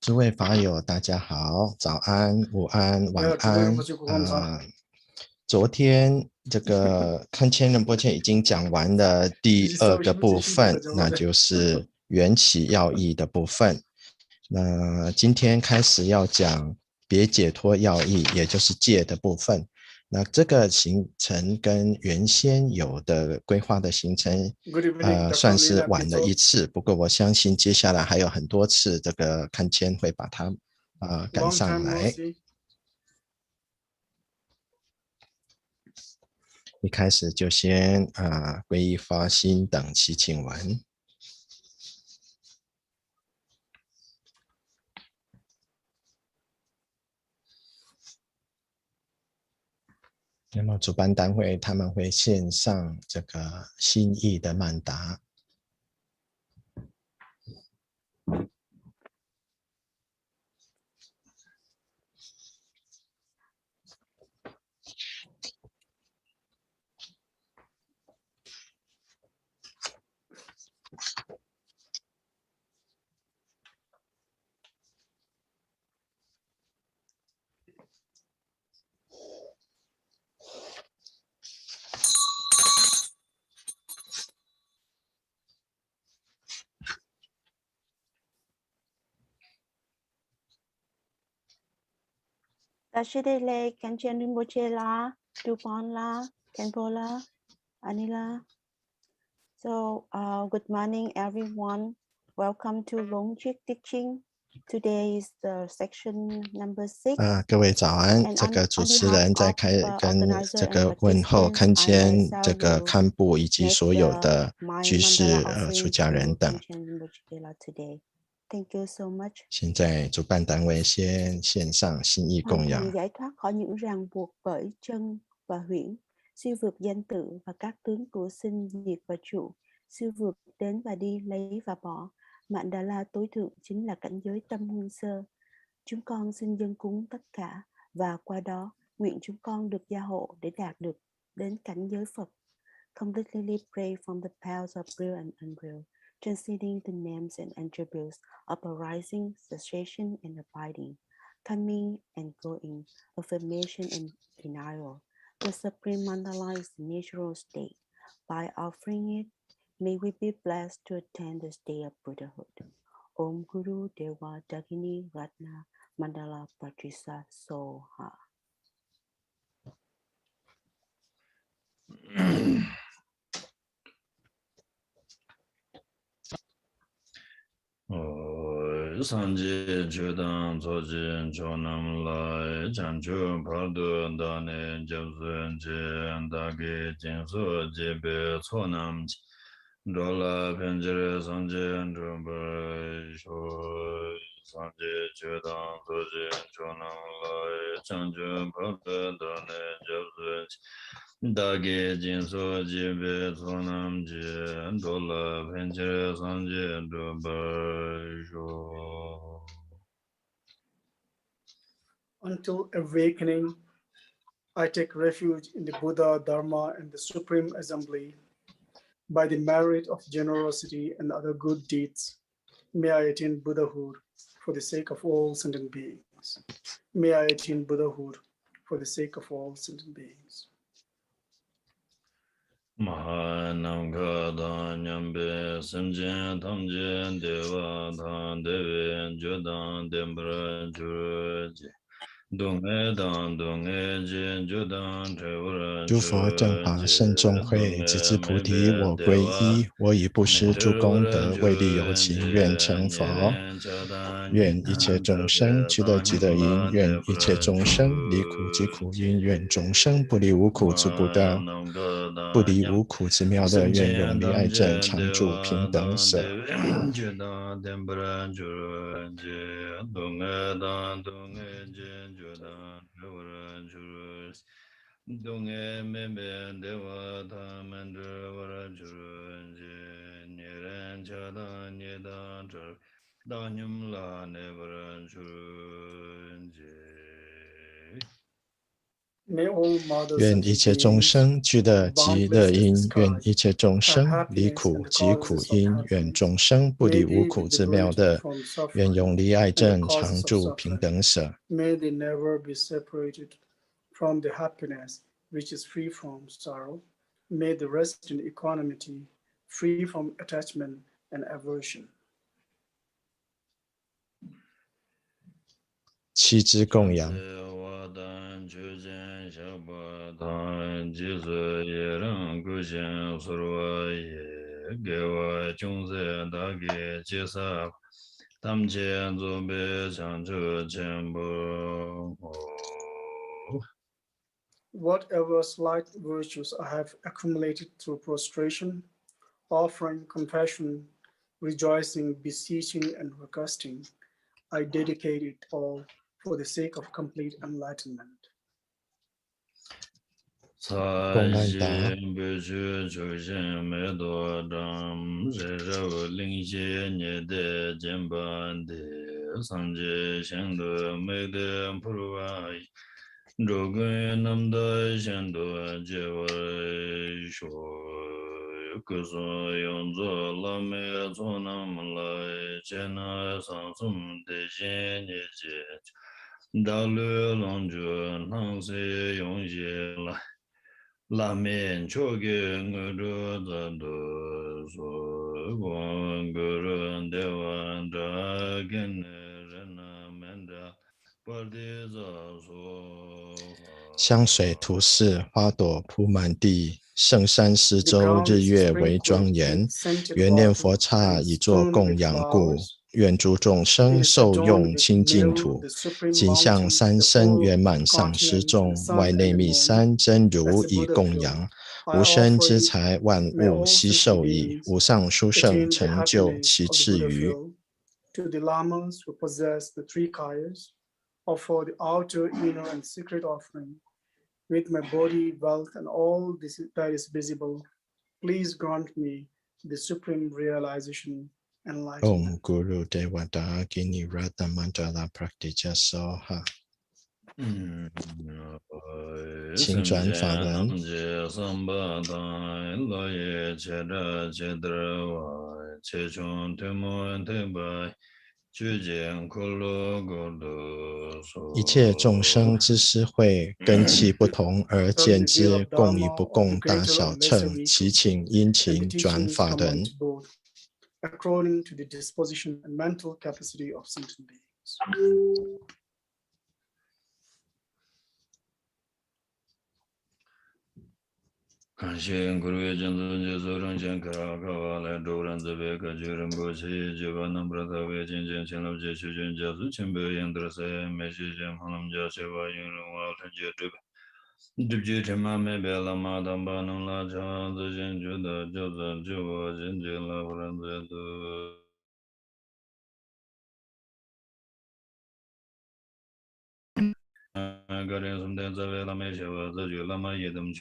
诸位法友，大家好，早安、午安、晚安。昨天这个堪千仁波切已经讲完了第2个部分，那就是缘起要义的部分。那今天开始要讲别解脱要义，也就是戒的部分。那这个行程跟原先有的规划的行程算是晚了一次，不过我相信接下来还有很多次这个堪千会把它赶上来。一开始就先皈依发心等祈请文。那么主办单位他们会献上这个心意的曼达。Tashidele, Kanchen Rinpoche la, Dupon la, Kenpo la, Anila. So, good morning, everyone. Welcome to Longchik Teaching. Today is the section number 6. 各位早安，这个主持人在跟这个问候堪千这个堪布以及所有的居士出家人等。Thank you so much. 现在主办单位先献上心意供养。 Giải thoát khỏi những ràng buộc bởi chân và huyễn, siêu vượt danh tự và các tướng của sinh diệt và trụ, siêu vượt đến và đi, lấy và bỏ. Mạn Đà La tối thượng chính là cảnh giới tâm nguyên sơ. Chúng con xin dâng cúng tất cả và qua đó nguyện chúng con được gia hộ để đạt được đến cảnh giới Phật. Completely pray from the powers of real and unreal, transcending the names and attributes of arising, cessation, and abiding, coming and going, affirmation and denial. The Supreme Mandala is the natural state. By offering it, may we be blessed to attain the state of Buddhahood. Om Guru Deva Dagini Ratna Mandala Patrisa Soha. Sanji Chudan Soji Chonam Lai Chanchu Pardu Dani Jabsun Chi Dagi Jinsu Jibe Chonam Dola Penjere Sanji Drumbar Sho Sanji Chudan Soji Chonam Lai Chanchu Pardu Dani Jabsun Chi Dagi Jinsu Jibe Chonam Ji Dola Penjere Sanji Drumbar Sho. Until awakening, I take refuge in the Buddha, Dharma, and the Supreme Assembly. By the merit of generosity and other good deeds, may I attain Buddhahood for the sake of all sentient beings. May I attain Buddhahood for the sake of all sentient beings. Mahanamka Nyambe Simjen Tamjen Deva Tan Deven Jodan Dembra Juruji Donghe Dan Donghe Jin Jodan Trevura 诸佛正法圣众会，直至菩提，我归依。我以布施诸功德，为利有情，愿成佛。愿一切众生俱乐极乐因，愿一切众生离苦即苦因，愿众生不离无苦之不得，不离无苦之妙乐，愿永离爱憎，常住平等舍。Donge mebe dewa ta mandra vara churunje niran chada nyedan chur danyam la ne vara churunje 愿一切众生具得极乐因，愿一切众生离苦即苦因，愿众生不离无苦之妙德，愿永离爱憎，常住平等舍。May they never be separated from the happiness which is free from sorrow. May they rest in equanimity, free from attachment and aversion. 七支供养。Whatever slight virtues I have accumulated through prostration, offering, compassion, rejoicing, beseeching, and requesting, I dedicate it all for the sake of complete enlightenment. 供曼达。拉面çoğu ngırıdadı soğuk ngırın devan dragen renamenda pardiza soğuk 香水涂饰，花朵铺满地，圣山四周日月为庄严。圆念佛刹以作供养故，愿诸众生受用清净土。景象三身圆满上师众，外内密三真如以供养。无生之财万物悉受益，无上殊胜成就其次余。To the lamas who possess the three kayas, offer the outer, inner, and secret offering. With my body, wealth, and all this that is visible, please grant me the supreme realization and light. Om Guru Devata Gini Rata Mandala Praktija Soha. 请转法轮。一切众生之施惠，根器不同而见之，共与不共大小乘，其请殷勤转法轮。According to the disposition and mental capacity of sentient beings. 感谢古瑞真尊杰所让见卡卡瓦来周然自别可觉仁波切觉巴南布拉特为见见前老杰学卷家族前辈应得塞没时间旁人家学瓦应人瓦成觉这个这觉这嘛没别了嘛当巴能拉长自先觉得就在就我见见了不然在的个人什么的在为了没学我自觉了嘛也这么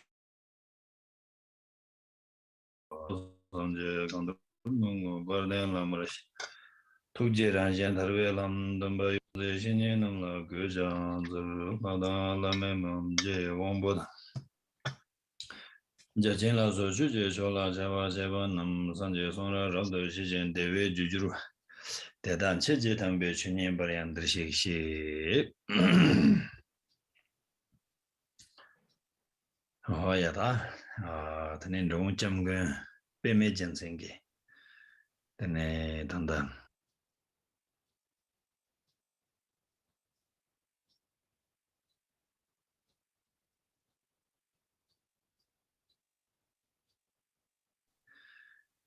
상제 강도 뭐 버렌라마시 투제란 젠타르벨람 덤바 제신이는 그장들 바다라메멈제 원보다 제진라서 주제 조라 자바 제반남 상제 송라 럽도 시젠 대외 주주로 대단 체제 담배 주님 버렌들시시 허야다 아 드는 종점근 빼매진 생기 때문에 단단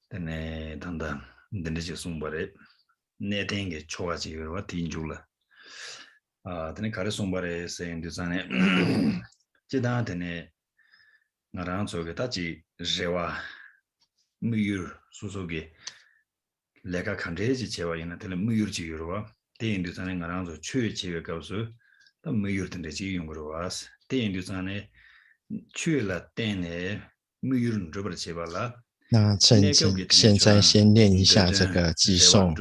때문에 단단 인도네시아 송바레 내땡게 초가지가 딘줄라 아 때문에 가르 송바레 세인두산에 지다한테네 나랑 저게 다지 제와 무유 소속에 내가 간제지 제와 있는 텔레 무유 지유로와 대인도산에 나랑서 최지가 가서 또 무유든데 지용으로 와서 대인도산에 최라 때네 무유는 저버 제발라 那趁现在先念一下这个偈颂，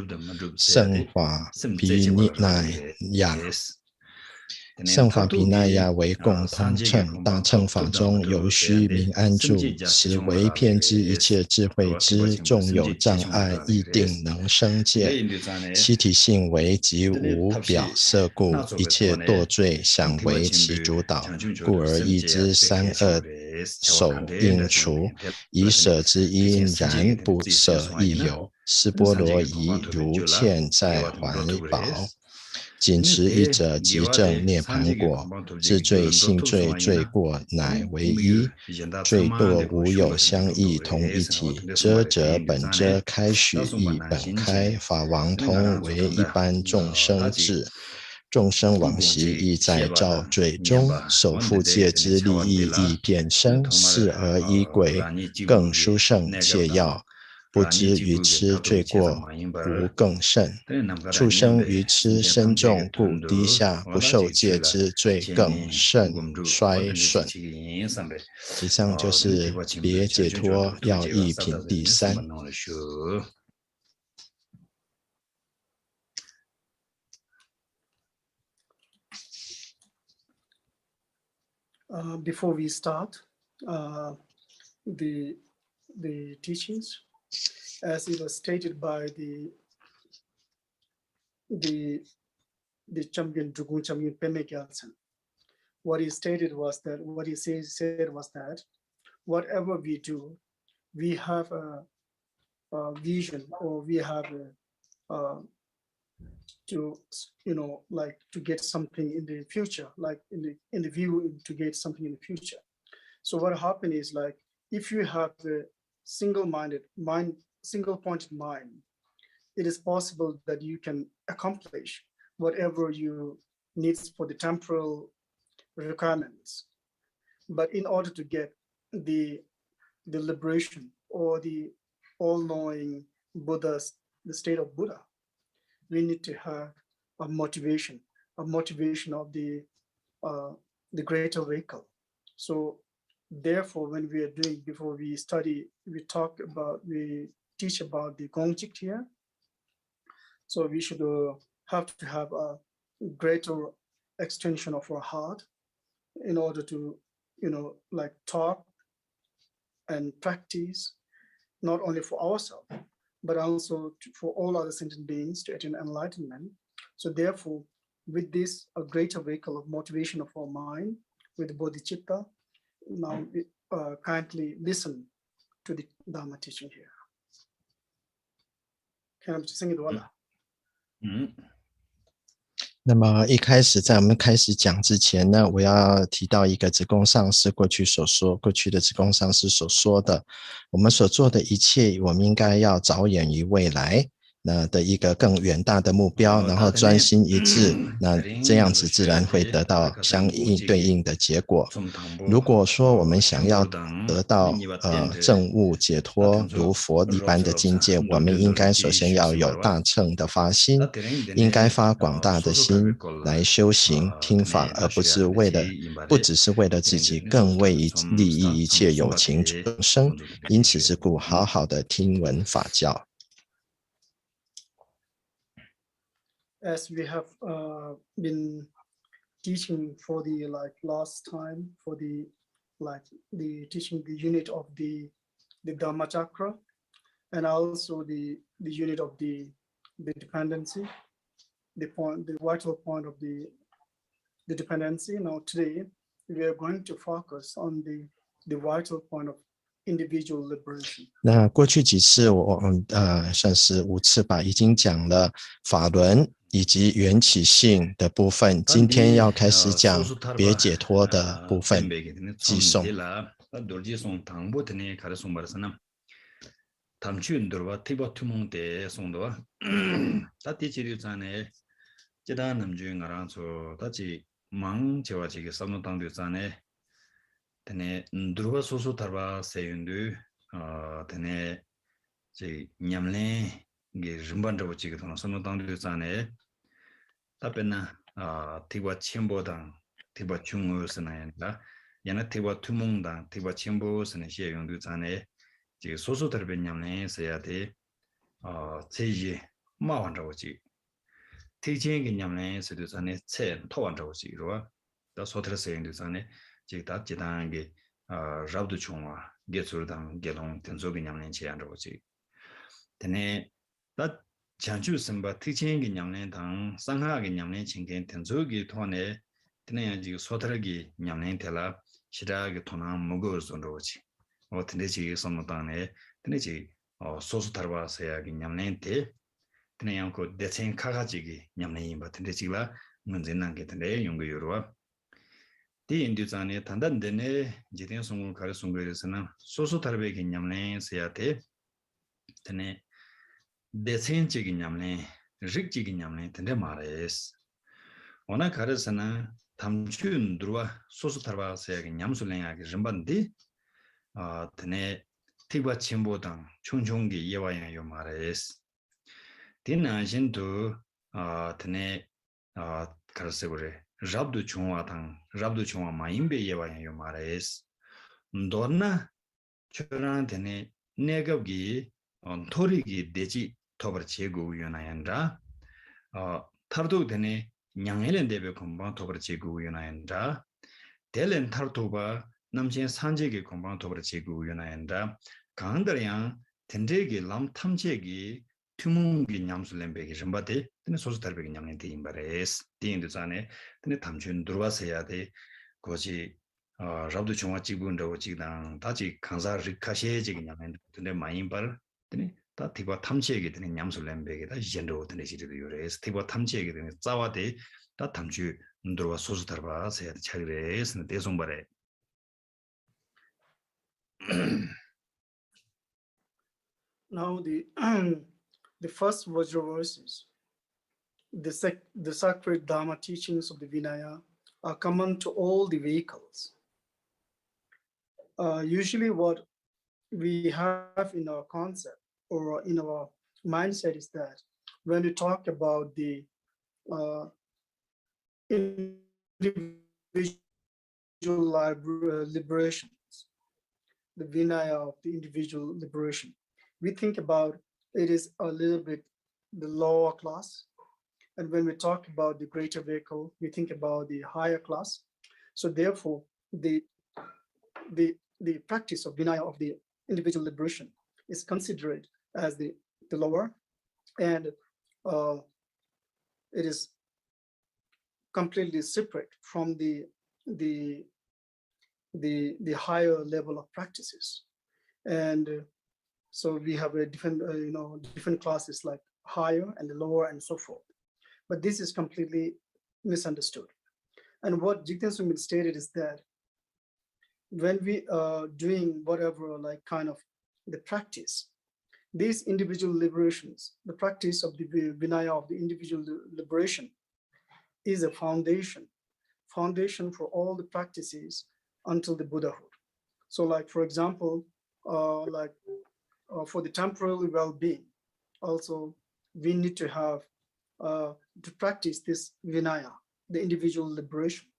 圣法毘奈那圣法毘奈那为共通乘，大乘法中尤须明安住，此唯遍知一切智慧知，纵有障碍亦定能生戒，其体性为极无表色故，一切堕罪想为其主导，故而意之三恶首应除，以舍之因然不舍亦有，四波罗夷如欠债怀宝，仅持一者即证涅槃果，制罪性罪罪过乃为一，罪堕无有相异同一体，遮者本遮开许亦本开，法王通为一般众生智，众生往昔亦在造罪中，守护戒之利益亦变生，示而依轨更殊胜切要，不知愚痴罪过无更甚，畜生愚痴深重故低下，不受戒之罪更甚衰损。以上就是别解脱要义品第三。Before we start the teachings, as it was stated by the champion Drugun champion Penne Gyaltsen, what he stated was that whatever we do, we have a vision, or we have to get something in the future, like in the view to get something in the future. So what happened is, like, if you have a single-pointed mind, it is possible that you can accomplish whatever you need for the temporal requirements. But in order to get the liberation or the all-knowing Buddha's, the state of Buddha, we need to have a motivation of the greater vehicle. So therefore, when we are doing, before we study, we teach about the Gongjik here. So we should have to have a greater extension of our heart in order to, like, talk and practice, not only for ourselves, but also for all other sentient beings to attain enlightenment. So therefore, with this, a greater vehicle of motivation of our mind, with bodhicitta, now we kindly listen to the Dharma teaching here. Can I just sing it all? 那么一开始在我们开始讲之前呢，我要提到一个子贡上师过去的子贡上师所说的，我们所做的一切，我们应该要着眼于未来的一个更远大的目标，然后专心一致，那这样子自然会得到相应对应的结果。如果说我们想要得到证悟解脱如佛一般的境界，我们应该首先要有大乘的发心，应该发广大的心来修行听法，而不只是为了自己，更为利益一切有情众生。因此之故，好好的听闻法教。As we have been teaching for the last time, for the teaching the unit of the Dhamma chakra, and also the unit of the dependency, the vital point of the dependency. Now today we are going to focus on the vital point of individual liberation. 那过去几次我算是5次吧，已经讲了法轮以及缘起性的部分，今天要开始讲别解脱的部分，寄送。답변나 티과 첨보당 티과 중어스나야니까 야나 티과 투몽당 티과 첨보스네 시에 용두자네 지 소소들변냠네 써야 돼 제지 마완라고지 특징 개념에 서도산에 체 토완저지 그러와 더 소트르세인도 산에 지다 지단게 라우드 총화 게츠르당 게롱 텐조 개념에 제한저지 되네 다 장주 선바 특징 개념에 당 상하 개념에 진행 텐조기 통에 되네 지금 소트르기 개념에 tel라 시라게 통한 무거워서로지 어떤지 선모당에 되네지 소수타르바세야 개념에 그냥 그 대체 카가지기 냠내인 같은데 지가 문제는 게 텐데 용거요로 디 인디자네 단단데네 지된 송을 가르친 거에서는 소소 다르게 냠내 세야테 테네 대체적이 냠내 릭지기 냠내 텐데 말레스 오나 가르스나 담춘 들어와 소소 다르바세야 냠술랭하게 점반디 테네 티바 침보당 총총기 예와야 요 말레스 디나신도 테네 가르세고레 잡도 중화당 잡도 중화 마임베 예와요 말레스 돈나 저란테네 내갑기 토리기 되지 토버 제고 요나얀다 타르도 되네 냥엘렌 데베 공방 토버 제고 요나얀다 델렌 타르토바 남신 산제기 공방 토버 제고 요나얀다 강들양 텐데기 람 탐제기 투문기 냠술렘베기 점바데 근데 소수달베기 냠는데 임바레스 띵도자네 근데 담춘 들어와서야 돼 거지 잡도 중화 지분도 지당 다지 강사를 카시에지기 냠는데 근데 마인발 근데 다 티바 탐지에게 되는 냠술렘베기 다 이젠도 되는 시리도 요레스 티바 탐지에게 되는 짜와데 다 담주 들어와 소수달바서야 돼 차그레스 대송바레 Now the first verses, the sacred Dharma teachings of the Vinaya are common to all the vehicles. Usually what we have in our concept or in our mindset is that when we talk about the individual liberations, the Vinaya of the individual liberation, we think about it is a little bit the lower class. And when we talk about the greater vehicle, we think about the higher class. So therefore, the practice of Vinaya of the individual liberation is considered as the lower, and it is completely separate from the higher level of practices. And so we have a different, different classes like higher and lower and so forth. But this is completely misunderstood. And what Jigten Sungmin stated is that when we are doing whatever like kind of the practice, these individual liberations, the practice of the Vinaya of the individual liberation is a foundation for all the practices until the Buddhahood. So like, for example, for the temporary well-being, also we need to have to practice this Vinaya, the individual liberation.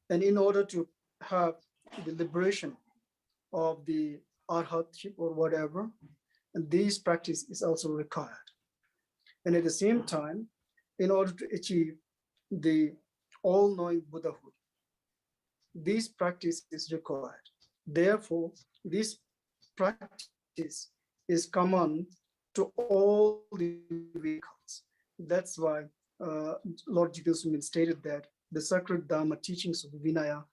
And in order to have the liberation of the arhatship or whatever, and this practice is also required. And at the same time, in order to achieve the all-knowing Buddhahood, this practice is required. Therefore, this practice is common to all the vehicles. That's why Lord Jigten Sungmin stated that the sacred Dharma teachings of the Vinaya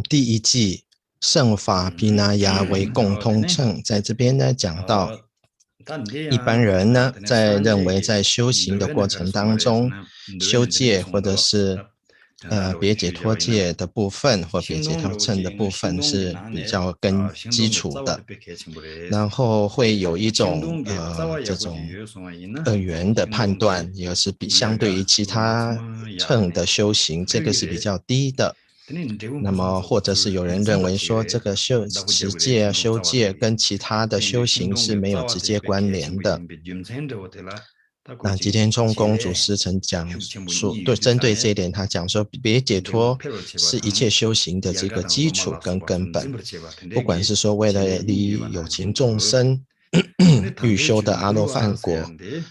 第一季圣法毘奈那为共通乘，在这边呢讲到一般人呢在认为在修行的过程当中，修戒或者是别解脱戒的部分或别解脱乘的部分是比较根基础的，然后会有一种这种二元的判断，也是相对于其他乘的修行，这个是比较低的。那么或者是有人认为说这个持戒修戒跟其他的修行是没有直接关联的。那吉田充公祖师曾讲述，针对这一点，他讲说，别解脱是一切修行的这个基础跟根本。不管是说为了利益有情众生欲修的阿罗汉果，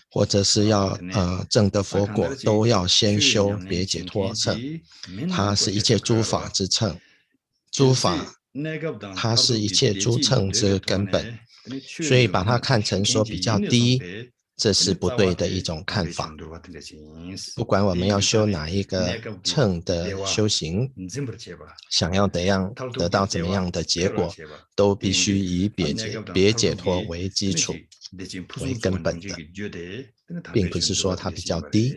或者是要证得佛果，都要先修别解脱乘。它是一切诸法之乘，诸法它是一切诸乘之根本，所以把它看成说比较低，这是不对的一种看法。不管我们要修哪一个乘的修行，想要得到怎么样的结果，都必须以别解脱为基础，为根本的，并不是说它比较低。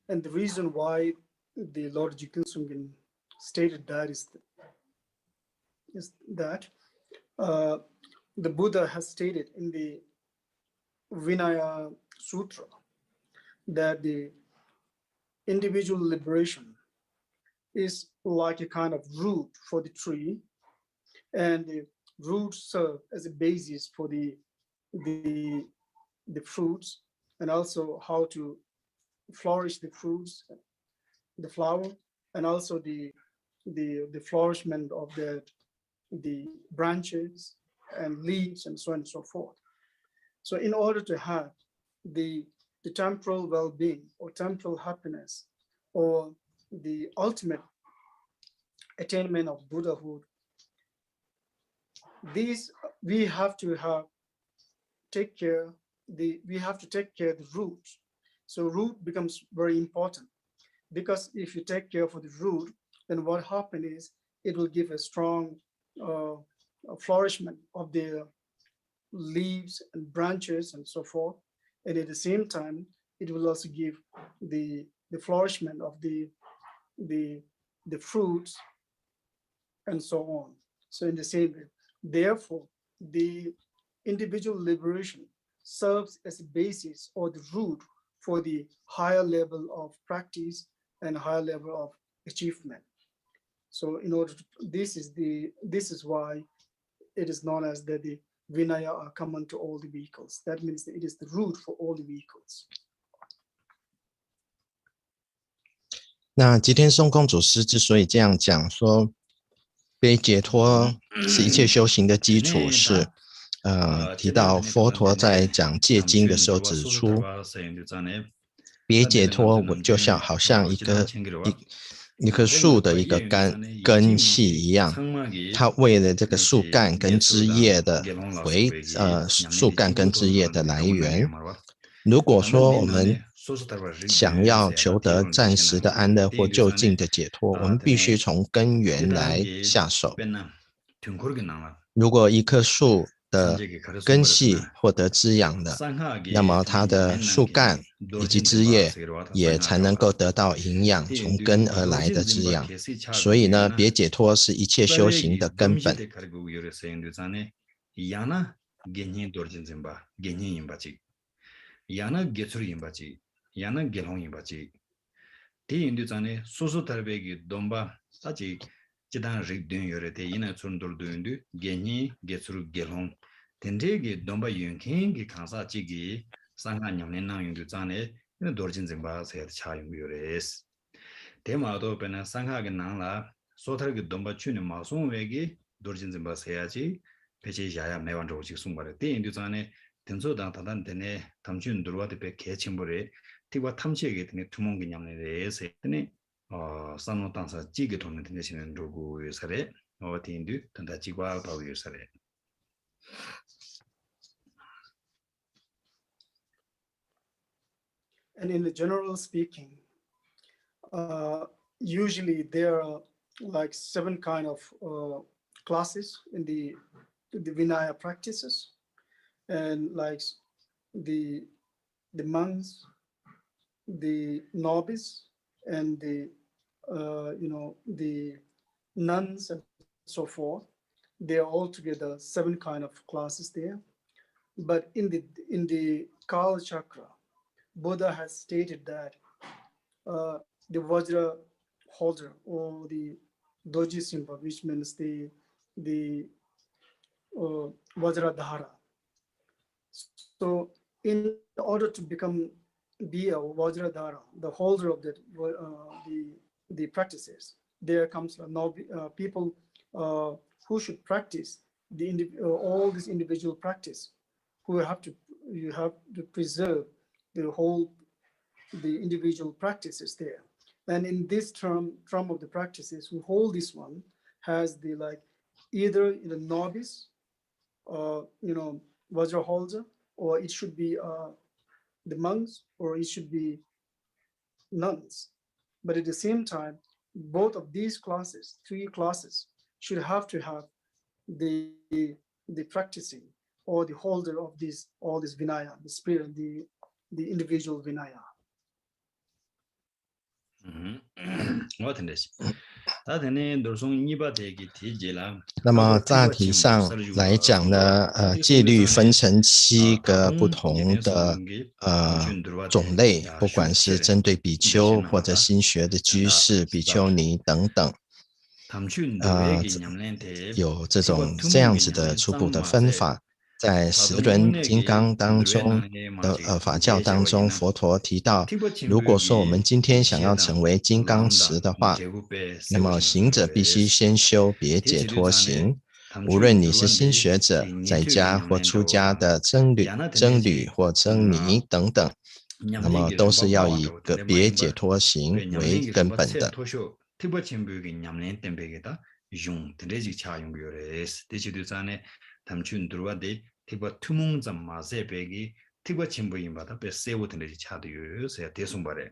And the reason why the Lord Jigten Sungin stated that is that the Buddha has stated in the Vinaya Sutra that the individual liberation is like a kind of root for the tree, and the roots serve as a basis for the fruits, and also how to flourish the fruits, the flower, and also the flourishment of the branches and leaves and so on and so forth. So in order to have the temporal well-being or temporal happiness or the ultimate attainment of Buddhahood, these we have to take care of the roots. So root becomes very important, because if you take care of the root, then what happens is it will give a strong flourishment of the leaves and branches and so forth, and at the same time it will also give the flourishment of the fruits and so on. So in the same way, therefore the individual liberation serves as a basis or the root for the higher level of practice and higher level of achievement. So in order to, this is why it is known as that the Vinaya are common to all the vehicles. That means that it is the root for all the vehicles. 那吉田松公祖师之所以这样讲说，别解脱是一切修行的基础，是提到佛陀在讲戒经的时候指出，别解脱就好像一棵树的一个根系一样，它为了这个树干跟枝叶的树干跟枝叶的来源。如果说我们想要求得暂时的安乐或就近的解脱，我们必须从根源来下手。如果一棵树的根系获得滋养了，那么它的树干以及枝叶也才能够得到营养，从根而来的滋养。所以呢，别解脱是一切修行的根本。야나 게츠르 임바지 야나 gelong 임바지 디 인두자네 소소달베기 domba 사지 지단 릭든 요레데 이나 촌돌도인두 게니 게츠르 gelong 텐데기 domba 윤킹기 칸사지기 상한냠네나 인두자네 이 도르진증바 세 차용 요레스 대마도 베나 상하게 나라 소탈기 domba 추니 마송웨기 도르진증바 세야지 배제야야 매완조직 송바레 디 인두자네 등소당 다단데네 담춘 들어와도 배 개침벌에 티와 탐지에게 되네 투몽 개념에 대해서 했더니 산노 땅사 지게 돈을 되시는 로고 요사래 어딘도 단다 지과 바우 요사래. And in the general speaking, usually there are like 7 kind of classes in the Vinaya practices. And like the monks, the novice, and the nuns and so forth, they are all together 7 kind of classes there. But in the Kala Chakra, Buddha has stated that the Vajra holder or the doji simba, which means the Vajradhara. So in order to be a Vajradhara, the holder of the practices, there comes people who should practice all this individual practice, you have to preserve the individual practices there. And in this term of the practices, who hold this one has the either the novice, Vajra holder, or it should be the monks, or it should be nuns. But at the same time, both of these classes, 3 classes, should have to have the practicing or the holder of all this Vinaya, the spirit, the individual Vinaya. 那么大体上来讲呢，戒律分成7个不同的种类，不管是针对比丘或者新学的居士、比丘尼等等，有这样子的初步的分法。在10轮金刚当中的法教当中，佛陀提到，如果说我们今天想要成为金刚持的话，那么行者必须先修别解脱行。无论你是新学者、在家或出家的僧侣或僧尼等等，那么都是要以个别解脱行为根本的。담춘 들어와데 티바 투몽잠 마세 베기 티바 침부임바다 베 세우트네 차드요 세 대송바래.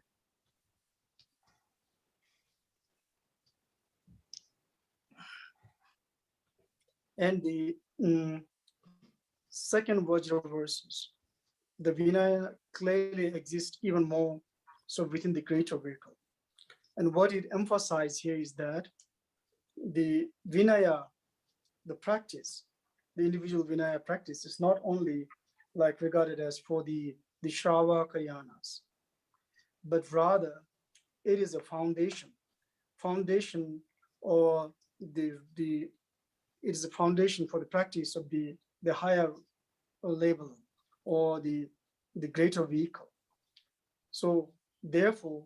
And the second Vajra verses, the Vinaya clearly exists even more so within the greater vehicle. And what it emphasizes here is that the Vinaya, the practice, the individual Vinaya practice is not only regarded as for the Shravakayanas, but rather it is a foundation, or it is a foundation for the practice of the higher level or the greater vehicle. So therefore,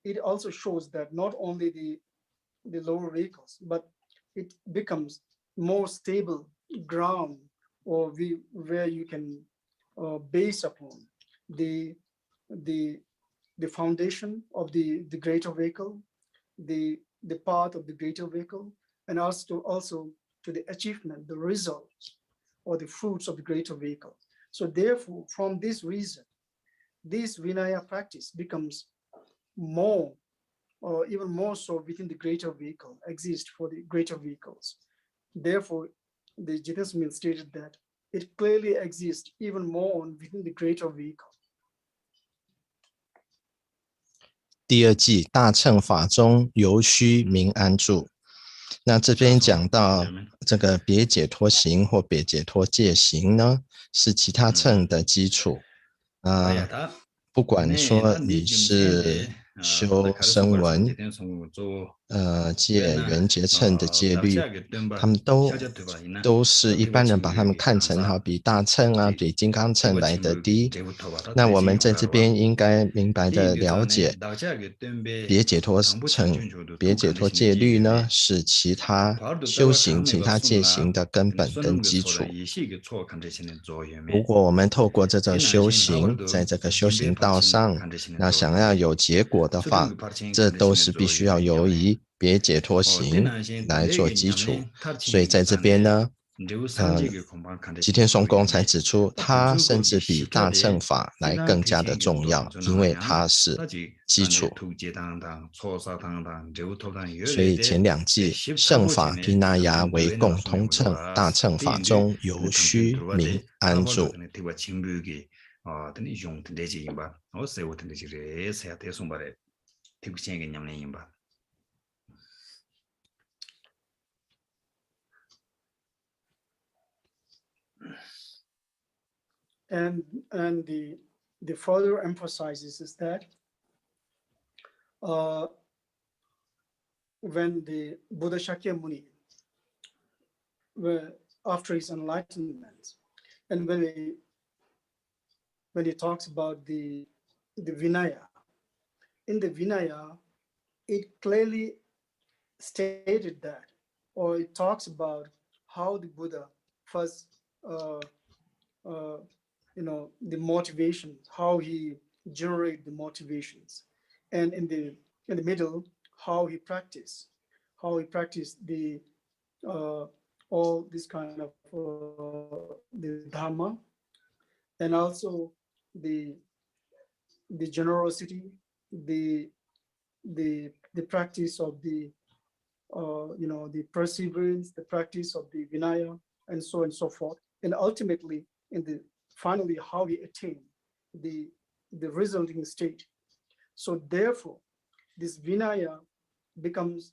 it also shows that not only the lower vehicles, but it becomes more stable ground, or where you can base upon the foundation of the greater vehicle, the path of the greater vehicle, and also to the achievement, the results or the fruits of the greater vehicle. So therefore, from this reason, this Vinaya practice becomes more, or even more so within the greater vehicle, exists for the greater vehicles. Therefore, the Jittasmin stated that it clearly exists even more within the greater vehicle. 第2季大乘法中尤须明安住。那这边讲到这个别解脱行或别解脱戒行呢，是其他乘的基础。不管说你是修声闻、戒缘觉乘的戒律，他们都是一般人把他们看成好比大乘啊，比金刚乘来得低。那我们在这边应该明白的了解，别解脱乘、别解脱戒律呢，是其他修行、其他戒行的根本跟基础。如果我们透过这种修行，在这个修行道上，那想要有结果的话，这都是必须要由于别解脱行来做基础。所以在这边呢，吉田松公才指出，它甚至比大乘法来更加的重要，因为它是基础。所以前2季圣法毘奈那为共通乘，大乘法中尤须明安住。And the further emphasizes is that when the Buddha Shakyamuni, after his enlightenment, and when he talks about the Vinaya, in the Vinaya, it clearly stated that, or it talks about how the Buddha first, the motivation, how he generated the motivations, and in the middle, how he practiced the all this kind of the dharma, and also the generosity, the practice of the the perseverance, the practice of the Vinaya, and so on and so forth, and ultimately finally how we attain the resulting state. So therefore, this Vinaya becomes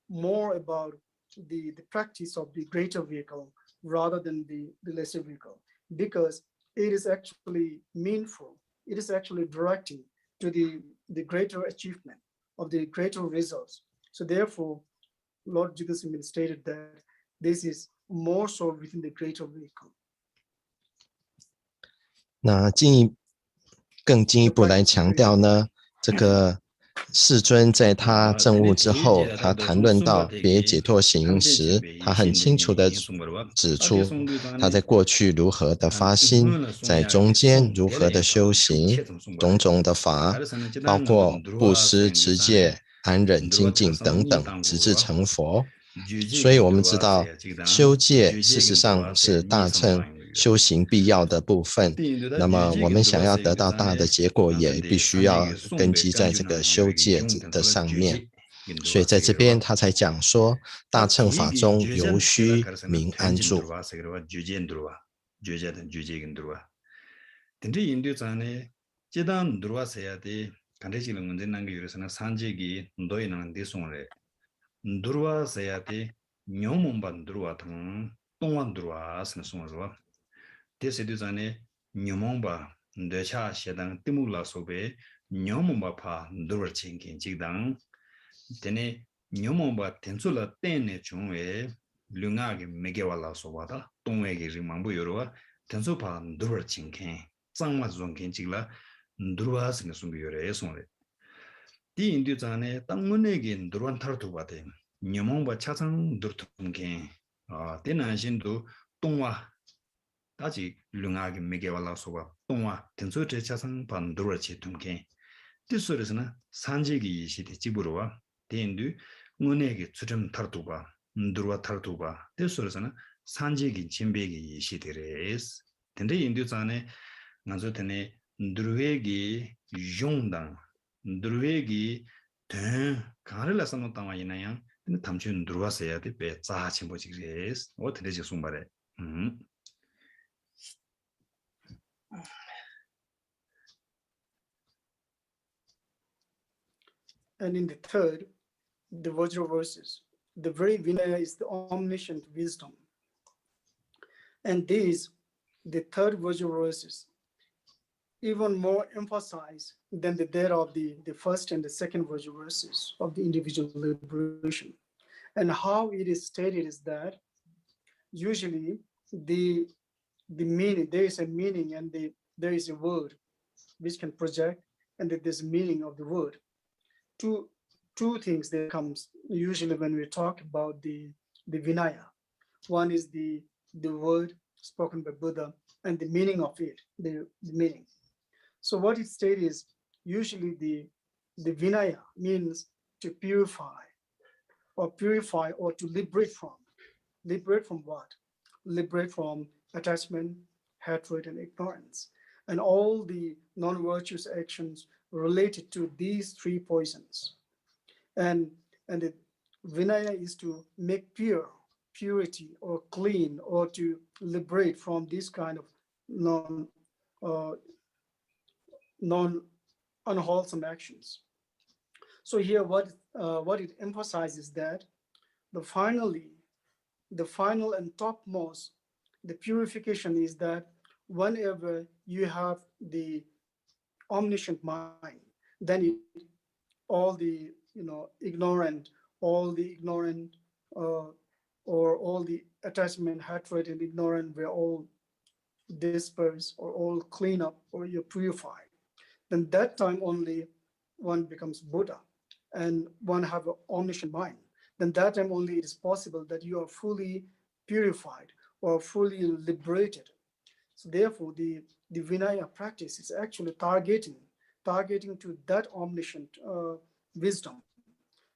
more about the practice of the greater vehicle rather than the lesser vehicle, because it is actually meaningful. It is actually directing to the greater achievement of the greater results. So therefore, Lord Jigsaw stated that this is more so within the greater vehicle. 那更进一步来强调呢，这个世尊在他证悟之后，他谈论到别解脱行时，他很清楚的指出他在过去如何的发心，在中间如何的修行，种种的法，包括布施、持戒、安忍、精进等等，直至成佛。所以我们知道修戒事实上是大乘修行必要的部分，那么我们想要得到大的结果，也必须要根基在这个修戒的上面。所以在这边他才讲说，大乘法中尤须明安住。ndurwa sayate nyomomba ndurwa tang tongwa ndurwa asana songarwa tese zane nyomomba ndecha shedang timula sobe nyomomba pa ndurwa chenkin jigdang tene nyomomba tensula tenne chungwe lunga megewala sobada tongwe ge rimambu yorwa tensu pa ndurwa chenkin zangma zongkin jigla ndurwa asana songu yore sonre di indu zane tangmunegi ndurwan tartu bade nyomongba chachang durtumke tena shindu tongwa daji lungagi megewala soba tongwa tenso che chachang pan durwa che tumke tisoresna sanjegi yishite jiburuwa di indu ngunegi tsutam tartu ba ndurwa tartu ba tisoresna sanjegi jimbegi yishite res tende indu zane nganzo tene ndurwegi yongdang ndurwegi ten karela sano tama yinayang tamchu ndurwa sayate pe tsa chimbo chigres o tende je sumbare And in the third, the Vajra verses, the very Vinaya is the omniscient wisdom. And these, the third Vajra verses, even more emphasized than that of the first and the second verses of the individual liberation. And how it is stated is that usually the meaning, there is a meaning and there is a word which can project, and that there's meaning of the word. Two things that comes usually when we talk about the Vinaya. One is the word spoken by Buddha and the meaning of it, the meaning. So what it states is usually the Vinaya means to purify or to liberate from. Liberate from what? Liberate from attachment, hatred, and ignorance, and all the non-virtuous actions related to these three poisons. And the Vinaya is to make purity or clean, or to liberate from this kind of non-unwholesome actions. So here what it emphasizes that the final and topmost, the purification is that whenever you have the omniscient mind, then all the ignorant all the ignorant or all the attachment, hatred, and ignorance were all dispersed or all clean up or you're purified, then that time only one becomes Buddha and one have an omniscient mind. Then that time only it is possible that you are fully purified or fully liberated. So therefore, the Vinaya practice is actually targeting to that omniscient wisdom.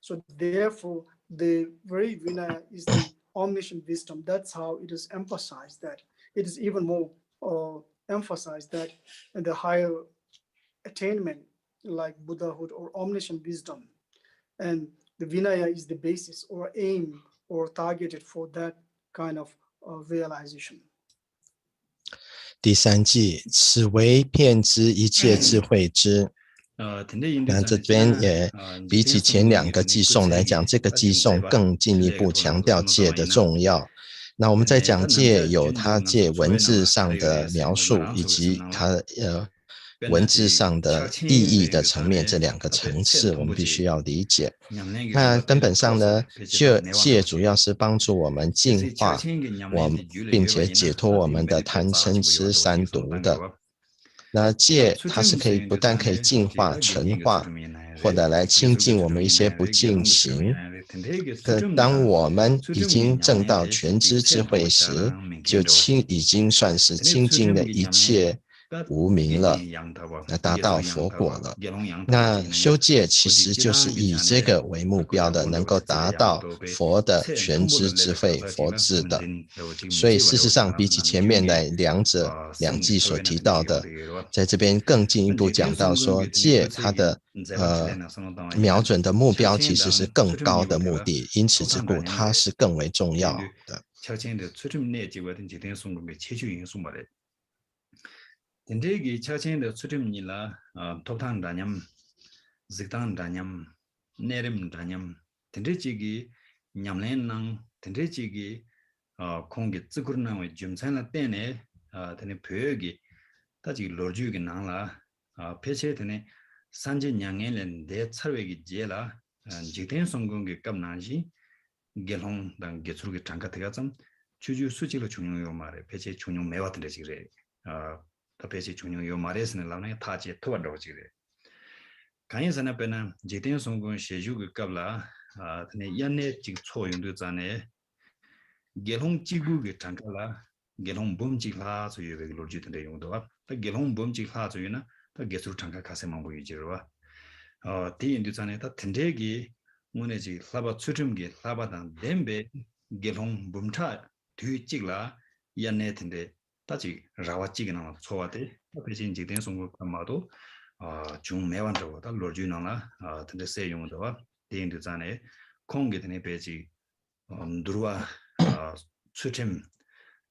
So therefore, the very Vinaya is the omniscient wisdom. That's how it is emphasized, that it is even more emphasized that in the higher attainment like Buddhahood or omniscient wisdom. And the Vinaya is the basis or aim or targeted for that kind of realization. 第三句，此唯遍知一切智慧知。那这边也比起前两个偈颂来讲，这个偈颂更进一步强调戒的重要。那我们在讲戒，有它戒文字上的描述，以及它文字上的意义的层面，这两个层次我们必须要理解。那根本上呢，戒主要是帮助我们净化我们，并且解脱我们的贪嗔痴三毒的。那戒它是可以不但可以净化、纯化，或者来清净我们一些不净行。可当我们已经证到全知智慧时，就已经算是清净了一切无明了，达到佛果了。那修戒其实就是以这个为目标的，能够达到佛的全知智慧佛智的。所以事实上比起前面的两偈所提到的，在这边更进一步讲到说，戒它的瞄准的目標其實是更高的目的，因此之故它是更為重要的。덴데기 차체의 수렴니라 토탄 다냠 직단 다냠 내림 다냠 덴데지기 냠렌낭 덴데지기 공기 찌그르나의 점산나 때네 데네 벼기 다지 로주기 나라 폐체되네 산진양에는 내 차외기 제라 직된 성공기 깜나지 gelong dan getru기 장가태가 좀 주주 수지로 중요요 말에 폐체 중요 매왔던 데지 그래 tapesi chunyo yo maresne lamne taje todo jire kan sana pena jiten songon sheju ge kabla tne yanne jig cho yungdu zane gelong jigu ge tangala gelong bum jigla so yebe loji de yungdo ta gelong bum jigla so yuna ta gesru tangka kase mambo yijirwa ti indu zane ta tendegi moneji laba chutumge laba dan dembe gelong bumta tyu jigla yanne tende 다지 라와찌기나 초와데 배진 직된 송고 감마도 중 매완도다 로주나나 근데 세용도와 대인도 전에 공개되는 배지 누르와 수팀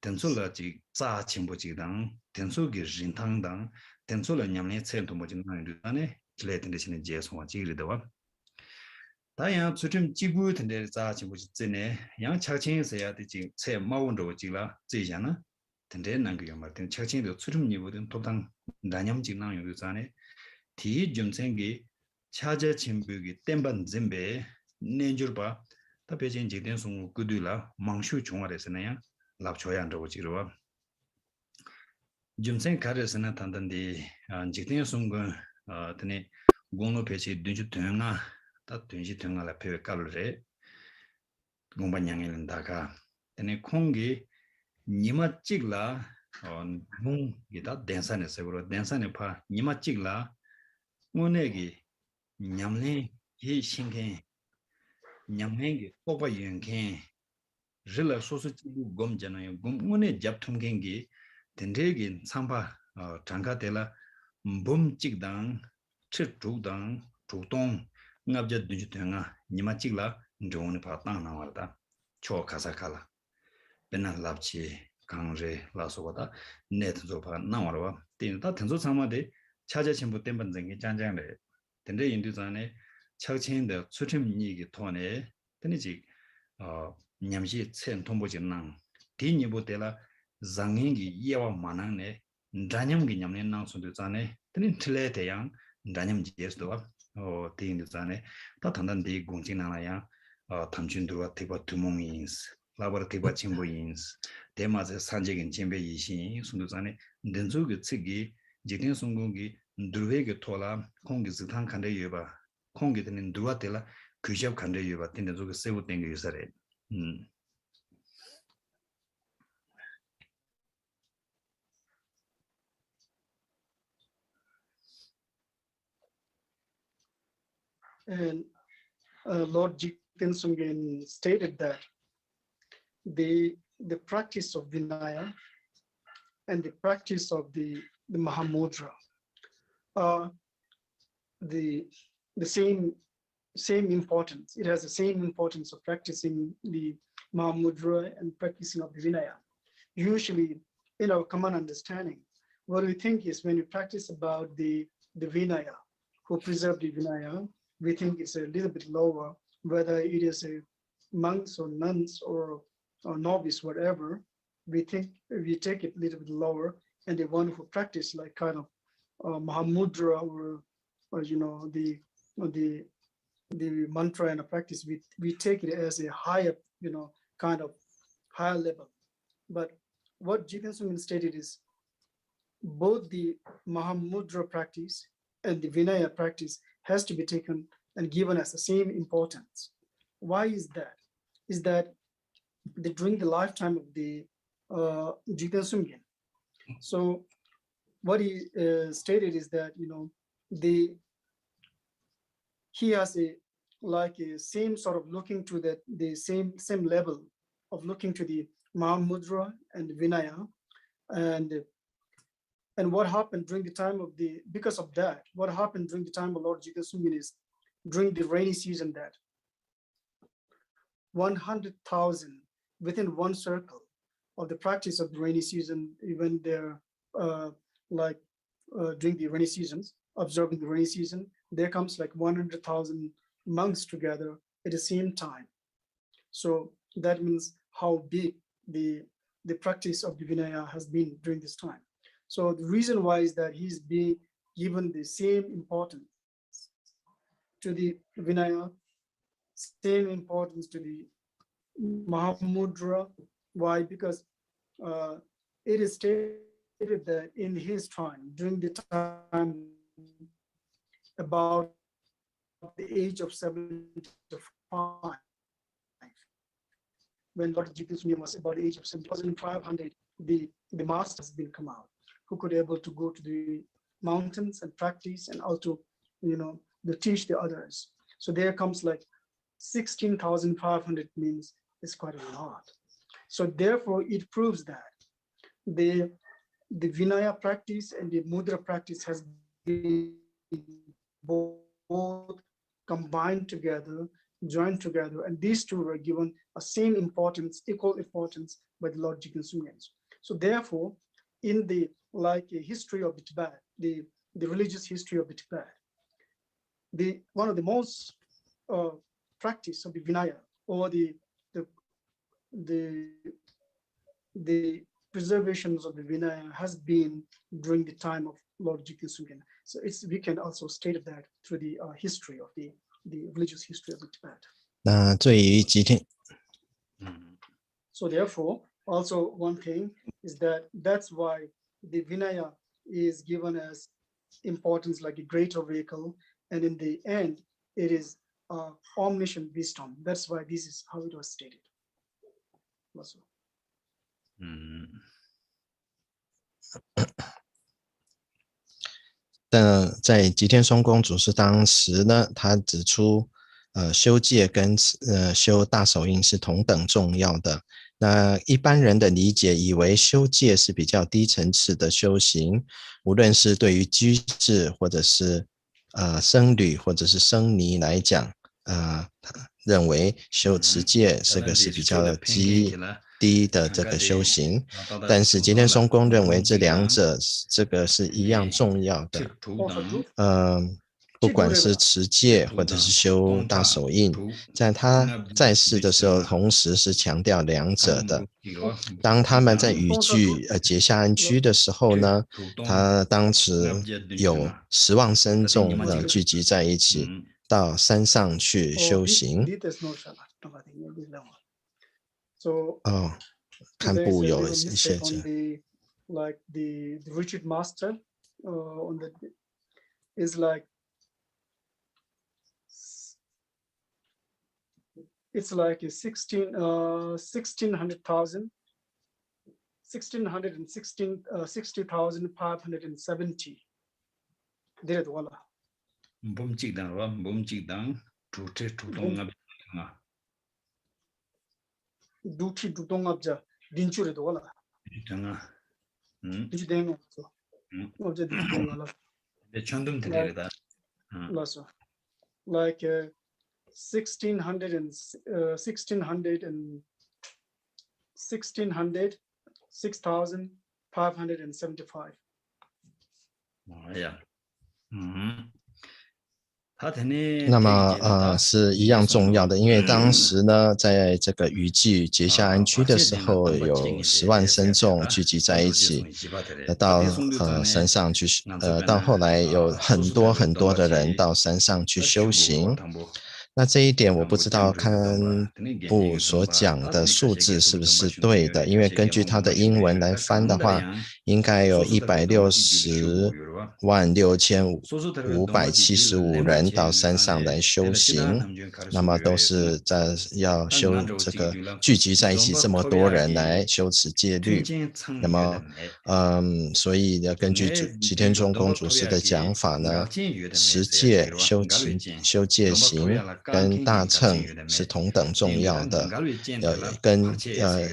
된솔라지 자 친구지당 된솔기 진탕당 된솔라 냠네 센도 뭐진 나는데 클레든데 신의 제송와 지리도와 다양 수팀 지구 된데 자 친구지 전에 양 차ချင်း해야 되지 새 마운도 지라 지잖아 근데 난그 말든 차ချင်း수렴니보든 도당 나냠직랑 요잖아요 디 점생기 차제 침부기 땜반 zembe nenjurba ta pejen jiden sung gudula mangshu chungwaresna lapchoyandago jirowa jumsen karesna tandandi jiden sung tene gono peche dunju tönga ta dunji tönga la pewe kalre gombanyangelen daga tene kongi 니마 찍라 문 기타 댄산에 세고로 댄산에 파 니마 찍라 오네기 냠네 이 신게 냠네기 뽑아 연게 ril라 소소 찍고 검잖아요 검문에 잡통겐기 덴데기 상파 장가텔라 봄 찍당 쳬두당 두동 납자 두주탱아 니마 찍라 좋은 파땅 나와다 초 가사칼라 베나 랍치 강제 라소보다 네트조파 나와라 딘다 텐조 상마데 차제 전부 땜번쟁이 짠장래 덴데 인도산에 차친의 수팀니기 토네 데니지 냠시 첸 통보진낭 디니보텔라 장행기 예와 만앙네 단념기 냠네 나선도 자네 데니 틀레대양 단념지에서도 디인도산에 다 단단디 공진나야 탐춘 들어와 대바 두몽인스 라바르 대바 첨부인스 대마제 산적인 첨배이신 순도산에 렌조그 측이 지된 성공기 누르베게 토라 공기 스탄 칸데 여바 공기 되는 누와텔라 그샵 칸데 여바 된데 저거 세부 땡겨 요사래 And Lord Jiten Sungen stated that the practice of Vinaya and the practice of the Mahamudra are the same importance. It has the same importance of practicing the Mahamudra and practicing of the Vinaya. Usually, in our common understanding, what we think is when we practice about the Vinaya, who preserve the Vinaya, we think it's a little bit lower, whether it is a monks or nuns or novice, whatever. We take it a little bit lower, and the one who practice like kind of Mahamudra or the mantra and a practice, we take it as a higher, kind of higher level. But what Jiten Sungen stated is both the Mahamudra practice and the Vinaya practice has to be taken and given as the same importance. Why is that? Is that during the lifetime of the Jiten Sungen, so what he stated is that he has a same sort of looking to the same level of looking to the Mahamudra and Vinaya, and what happened during the time of because of that, what happened during the time of Lord Jiten Sungen is during the rainy season that 100,000 within one circle of the practice of the rainy season, even there during the rainy seasons, observing the rainy season, there comes like 100,000 monks together at the same time. So that means how big the practice of the Vinaya has been during this time. So the reason why is that he's being given the same importance to the Vinaya, same importance to the Mahamudra. Why? Because it is stated that in his time, during the time about the age of 75, when Lord Jiten Sungen was about the age of 7,500, the master has been come out, who could able to go to the mountains and practice and also, to teach the others. So there comes like 16,500 means it's quite a lot. So therefore, it proves that the Vinaya practice and the Mudra practice has been both combined together, joined together, and these two were given a same importance, equal importance by the Lord Jiten Sungen. So therefore, in the history of the Tibet, the religious history of the Tibet, one of the most practice of the Vinaya or the preservations of the Vinaya has been during the time of Lord Jiten Sungen. So we can also state that through the history of the religious history of the Tibet. So therefore, also one thing is that's why the Vinaya is given as importance like a greater vehicle, and in the end, it is omniscient wisdom. That's why this is how it was stated. Also. 但在吉天松公祖师当时呢，他指出，修戒跟修大手印是同等重要的。那一般人的理解以为修戒是比较低层次的修行，无论是对于居士或者是僧侣或者是僧尼来讲，认为修持戒这个是比较低的这个修行，但是吉天松公认为这两者这个是一样重要的。不管是持戒或者是修大手印，在他在世的时候，同时是强调两者的。当他们在雨具结下安居的时候呢，他当时有10万僧众聚集在一起，到山上去修行。So 看 they 部 say 有 they 一 were 些 mistake on the like the retreat master on the is like it's like a 16,570 did it wala bum chik dang tu te tu dong ngap nga du thi du dong abja dinchu re wala nga dinchu deng so abja dinchu deng wala de chandum te re da so like 1600 6,575 yeah 那么是一样重要的，因为当时呢，在这个雨季结夏安居的时候，有10万僧众聚集在一起，到山上去，到后来有很多很多的人到山上去修行。那这一点我不知道堪布所讲的数字是不是对的，因为根据他的英文来翻的话，应该有1606575人到山上来修行，那么都是在要修这个聚集在一起这么多人来修持戒律。那么所以呢，根据吉天中公主师的讲法呢，持戒修戒行跟大乘是同等重要的，跟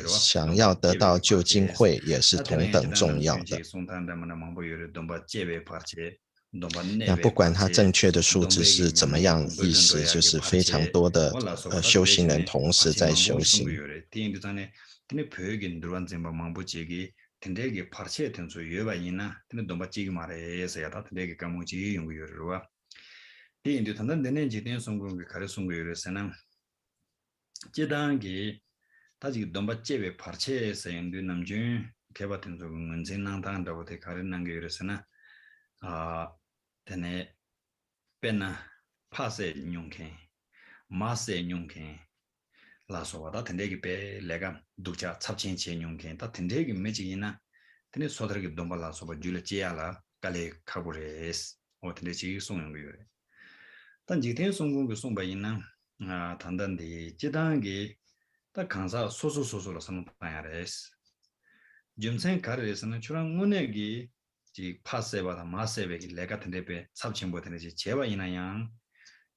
想要得到究竟慧也是同等重要的。那不管它正确的数字是怎么样意思，就是非常多的修行人同时在修行。tendegi parche tenso yoba ina tene domba chigi mare sa ya ta tendegi kamu chi yungu yorwa ti indu tandan denen ji den songu ge kare songu yore sana jedangi ta ji domba chebe parche sa indu namjun keba tenso ngunzen nang tang da bote kare nang yore sana tene pena pase nyungke mase nyungke la so da tendegi pe lega ducha chapchen che nyungke ta tendegi mejina tene sodargi domba la so ba jule che ala kale kabures o tendegi songyong yore tan jiten songung ge songba ina tandan de jedangi ta kansa soso la san payares jumsen kares na churang munegi ji pase ba mase be lega tendebe chapchen bo tendegi chewa ina yang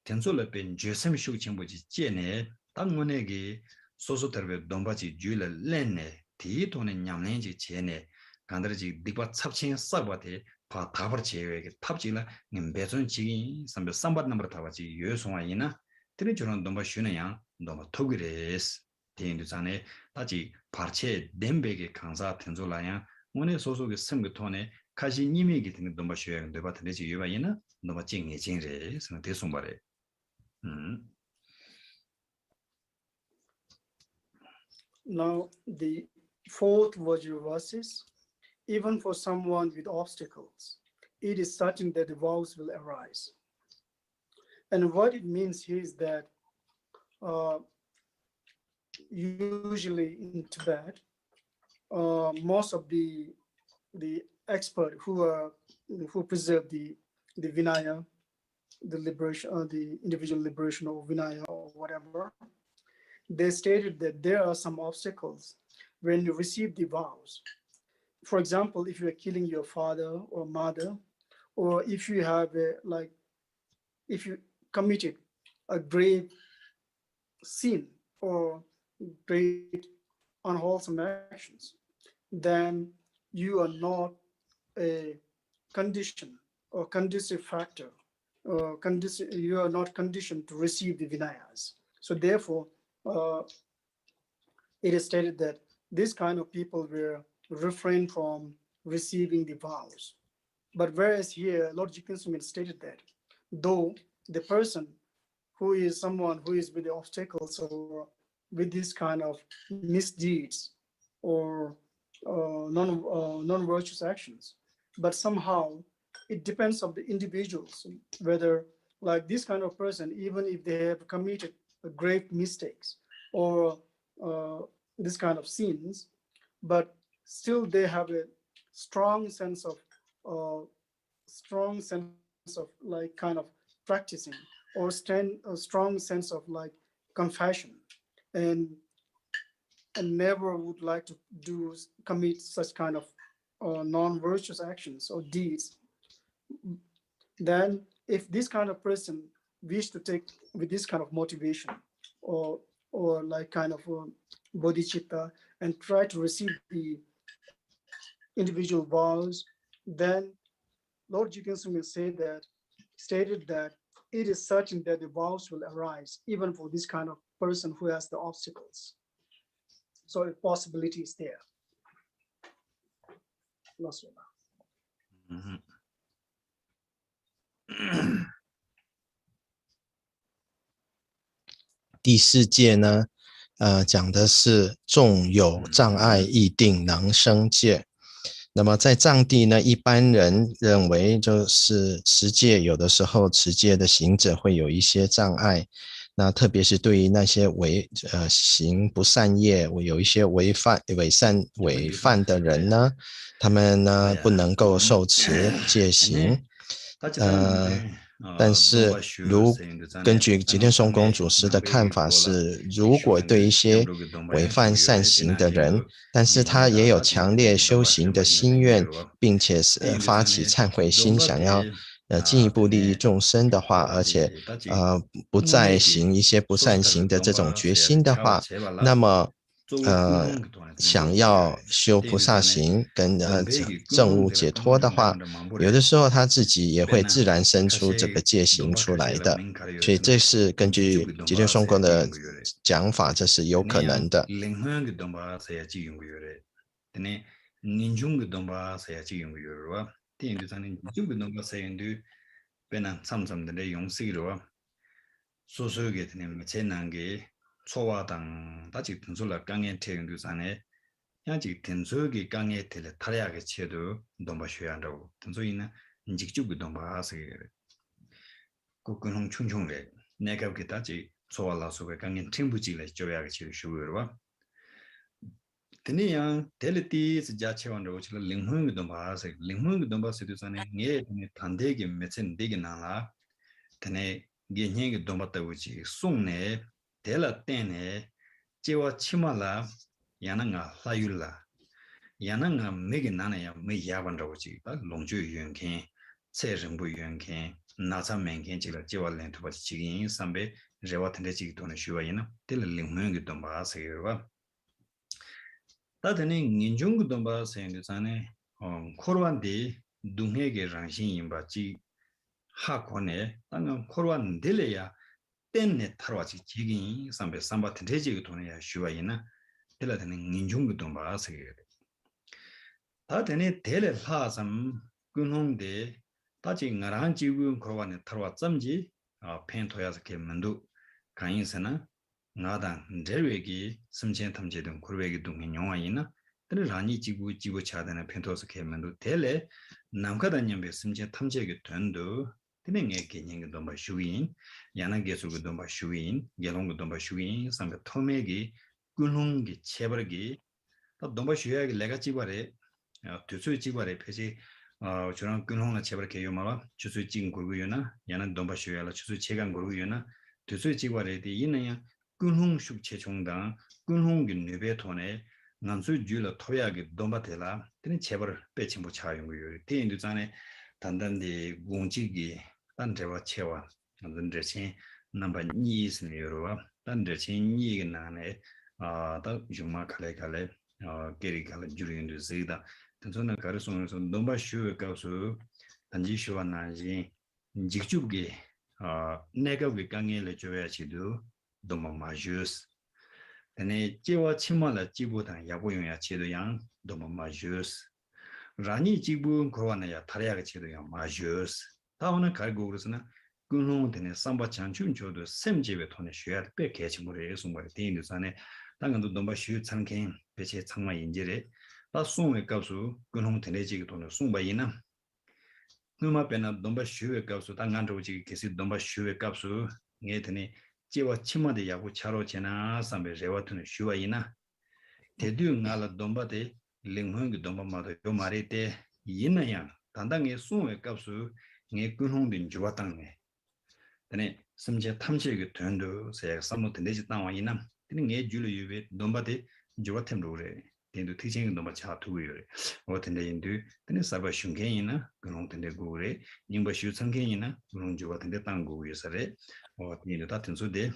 tensola pen jesem shu chenbo ji jene 당문에게 소소터베 domba지 줄을 렌네 디토네 냠nen지 제네 간들지 딕바 찹친 싹바테 바 다버 제외게 탑지라 님배존 지기 삼배 삼바 넘버 타바지 요송아이나 드리저런 dom바 슈네야 dom바 토그레스 대인도산에 다지 파체 뎀베게 강사 텐조라야 오늘 소소게 섬그토네 가시 님에게 되는 dom바 슈야 dom바 드리지 요바이나 dom바 징이 징레 선 대송바레 Now, the fourth verses, even for someone with obstacles, it is certain that the vows will arise. And what it means here is that usually in Tibet, most of the experts who preserve the Vinaya, the liberation, the individual liberation of Vinaya or whatever, they stated that there are some obstacles when you receive the vows. For example, if you are killing your father or mother, or if you have if you committed a grave sin or great unwholesome actions, then you are not a condition or conducive factor, or you are not conditioned to receive the Vinayas. So therefore, it is stated that this kind of people will refrain from receiving the vows. But whereas here, Lord Jikun stated that though the person who is someone who is with the obstacles or with this kind of misdeeds or non-virtuous actions, but somehow it depends on the individuals, whether like this kind of person, even if they have committed grave mistakes or this kind of sins, but still they have a strong sense of like kind of practicing, or a strong sense of like compassion, and never would like to commit such kind of non-virtuous actions or deeds. Then if this kind of person wish to take with this kind of motivation or like kind of bodhicitta and try to receive the individual vows, then Lord Jigten Sungye stated that it is certain that the vows will arise even for this kind of person who has the obstacles. So a possibility is there. Mm-hmm. 第4戒呢，讲的是纵有障碍亦定能生戒。那么在藏地呢，一般人认为就是持戒，有的时候持戒的行者会有一些障碍，那特别是对于那些行不善业，有一些违犯的人呢，他们呢不能够受持戒行。但是根据吉田松公祖师的看法是，如果对一些违犯善行的人，但是他也有强烈修行的心愿，并且发起忏悔心，想要进一步利益众生的话，而且不再行一些不善行的这种决心的话，那么想要修菩萨行跟证悟解脱的话，有的时候他自己也会自然生出这个戒行出来的，所以这是根据吉田松公的讲法，这是有可能的。초와당 다직 등술라 강에 태행도 산에 야직 등술기 강에 텔 타야게 체도 dom바셔야한다고 등소이나 직접 dom바하세 고근홍 충충래 내가 그다지 소알라소가 강에 팅부지래 줘야게 치 쉬고요 드니양 델티 자체원으로 지금 링흥이 dom바하세 링흥이 dom바세도 산에 예 단대게 메센 되게 나라 드네 게행이 dom바다고지 송네 Tela tene chewa chimala yananga layula yananga megi nanaya me yabandawo chi ta longju yunken che rembu yunken nacha menken chila chewa len to chi chigin sambe rewa tende chi to na shuwa yina tela lingmeng gi domba sewa ta tene nginjung gi domba sen sane korwan de dunghe ge rangshin yimba chi ha kone tanga korwan dele ya 땐네 타로지 지긴 삼배 삼바 텐테지가 돈이야 쉬와이나 텔라드는 인중도 좀 봐서 다 되네 텔레 하삼 근홍데 다지 나랑 지구 거관에 타로와 점지 펜토야서 개만도 강인서나 나다 제외기 심천 탐지등 고르외기 동행 영화이나 들라니 지구 차다는 펜토스 개만도 텔레 남가다님의 심천 탐지게 된도 드능의 개념이 너무 쉬운 야나게수도 너무 쉬운 예롱도 너무 쉬운 상가 토메기 꿀홍기 체버기 또 너무 쉬어야게 내가 집발에 두수 집발에 표시 저런 꿀홍나 체버게 요마와 주수 진 고고요나 야나 너무 쉬어야라 주수 체간 고고요나 두수 집발에 있느냐 꿀홍 숙체 종당 꿀홍기 뇌베톤에 난수 줄로 토야게 너무 되라 드는 체버를 빼치 못 차용 거요 대인도 전에 단단히 공직이 단대와 체와 단대신 넘버 2 스니로와 단대신 2가 나네 다 주마 칼레칼레 게리칼레 주린도 세다 단소나 가르송에서 넘버 슈에 가서 단지 슈와나지 직접게 내가 왜 강에를 줘야지도 너무 마주스 근데 제와 치마라 지보다 야보용야 제도양 너무 마주스 라니 지부 거와나야 타려야 제도양 마주스 다음은 갈고 그래서는 근홍되는 삼바 장춘조도 샘제베 돈에 쉬어야 돼 개침물에 송바에 대인도 산에 당간도 넘바 쉬 창캔 배치 창마 인제래 다 송의 값수 근홍되는 지기 돈을 송바이나 누마 배나 넘바 쉬의 값수 당간도 지기 계속 넘바 쉬의 값수 예 되네 제와 치마데 야고 차로체나 삼베 레와트는 슈와이나 대두 나라 dom바데 링흥기 dom바마도 요 말이때 이나야 단당의 수의 값수 네 근홍된 주와땅네 근데 심지어 탐지의 돈도 세 삼모데 내지 땅와이나 근데 네 줄을 유베 dom바데 주와템로래 된도 특징이 너무 차투고요 어떤데 인도 근데 사바 슝게이나 근홍된데 고래 님바 슈창게이나 그런 주와된데 땅고에서래 어디는 다 된소데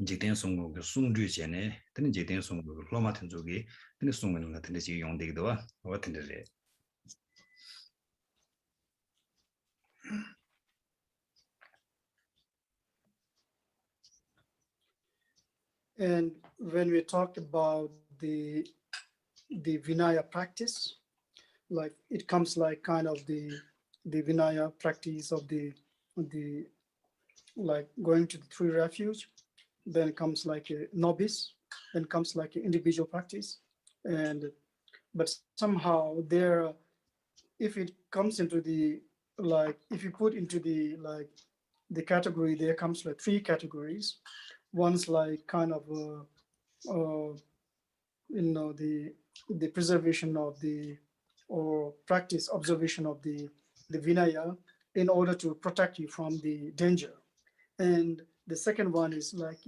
제된 송고 송주제네 되는 제된 송고 로마튼 쪽에 되는 송는 같은 데 용되기도 와 어떤데 And when we talk about the Vinaya practice, like it comes like kind of the Vinaya practice of the like going to the three refuge, then it comes like a novice, then comes like an individual practice, but somehow there, if it comes into the like, if you put into the like the category, there comes like three categories. One's like kind of the preservation of the or practice observation of the Vinaya in order to protect you from the danger. And the second one is like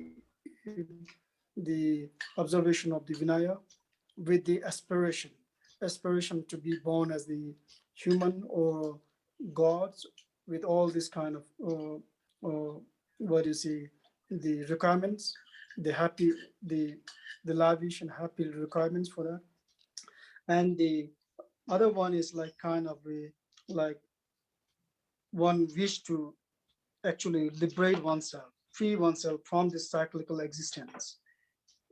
the observation of the Vinaya with the aspiration to be born as the human or gods with all this kind of what do you see, the requirements, the lavish and happy requirements for that. And the other one is like kind of like one wish to actually liberate oneself, free oneself from this cyclical existence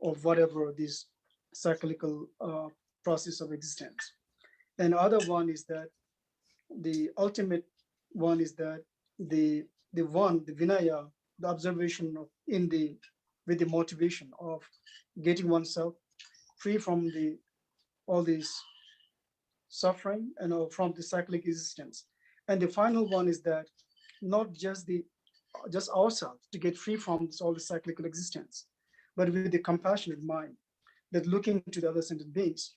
of whatever this cyclical process of existence. And other one is that the ultimate one is that the Vinaya, the observation of with the motivation of getting oneself free from all this suffering and from the cyclic existence. And the final one is that not just ourselves to get free from all the cyclical existence, but with the compassionate mind that looking to the other sentient beings,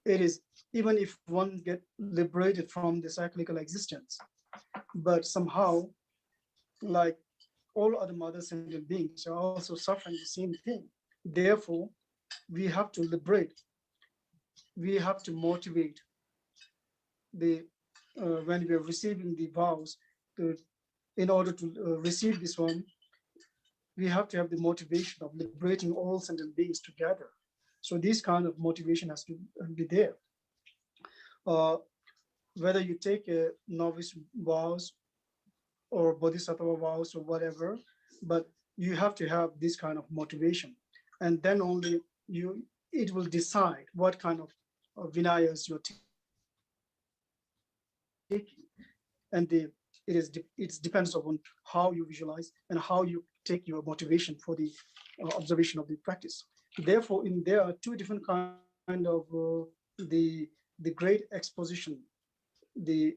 it is even if one get liberated from the cyclical existence, but somehow like all other mother sentient beings are also suffering the same thing. Therefore, we have to liberate, we have to motivate when we are receiving the vows, in order to receive this one, we have to have the motivation of liberating all sentient beings together. So this kind of motivation has to be there. Whether you take a novice vows or bodhisattva vows or whatever, but you have to have this kind of motivation, and then only it will decide what kind of vinayas you're taking, and it depends upon how you visualize and how you take your motivation for the observation of the practice. Therefore, there are two different kind of the great exposition, the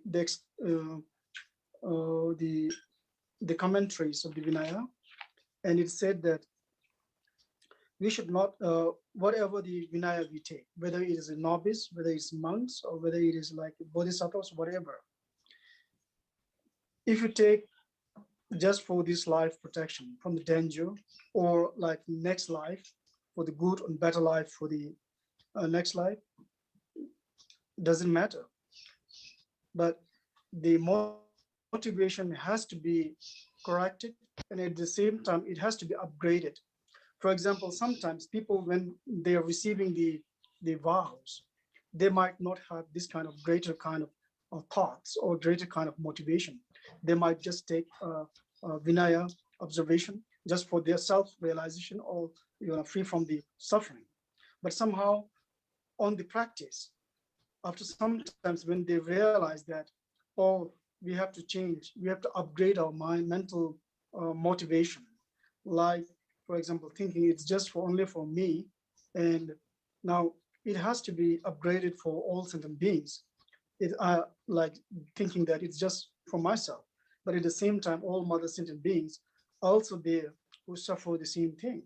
commentaries of the Vinaya, and it said that we should not, whatever the Vinaya we take, whether it is a novice, whether it's monks, or whether it is like bodhisattvas, whatever, if you take just for this life protection from the danger, or like next life for the good and better life for the next life, doesn't matter. But the motivation has to be corrected, and at the same time it has to be upgraded. For example, sometimes people, when they are receiving the vows, they might not have this kind of greater kind of thoughts or greater kind of motivation. They might just take Vinaya observation just for their self-realization or free from the suffering. But somehow on the practice, after sometimes when they realize that, oh, we have to change, we have to upgrade our mental motivation. Like, for example, thinking it's just only for me, and now it has to be upgraded for all sentient beings. Like thinking that it's just for myself, but at the same time, all mother sentient beings also there who suffer the same thing.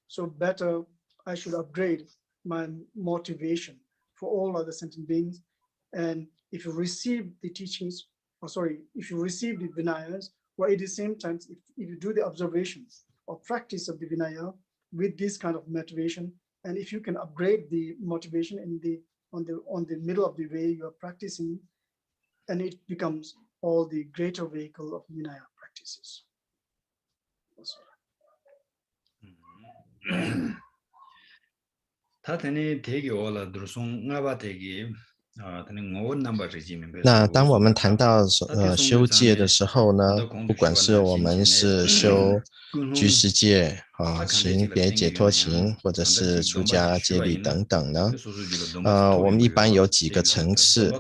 So better I should upgrade my motivation for all other sentient beings. And if you receive the teachings, if you receive the Vinayas, or at the same time, if you do the observations or practice of the Vinaya with this kind of motivation, and if you can upgrade the motivation on the middle of the way you are practicing, and it becomes all the greater vehicle of Vinaya practices. 那当我们谈到修戒的时候呢，不管是我们是修居士戒行别解脱行，或者是出家戒律等等呢，我们一般有几个层次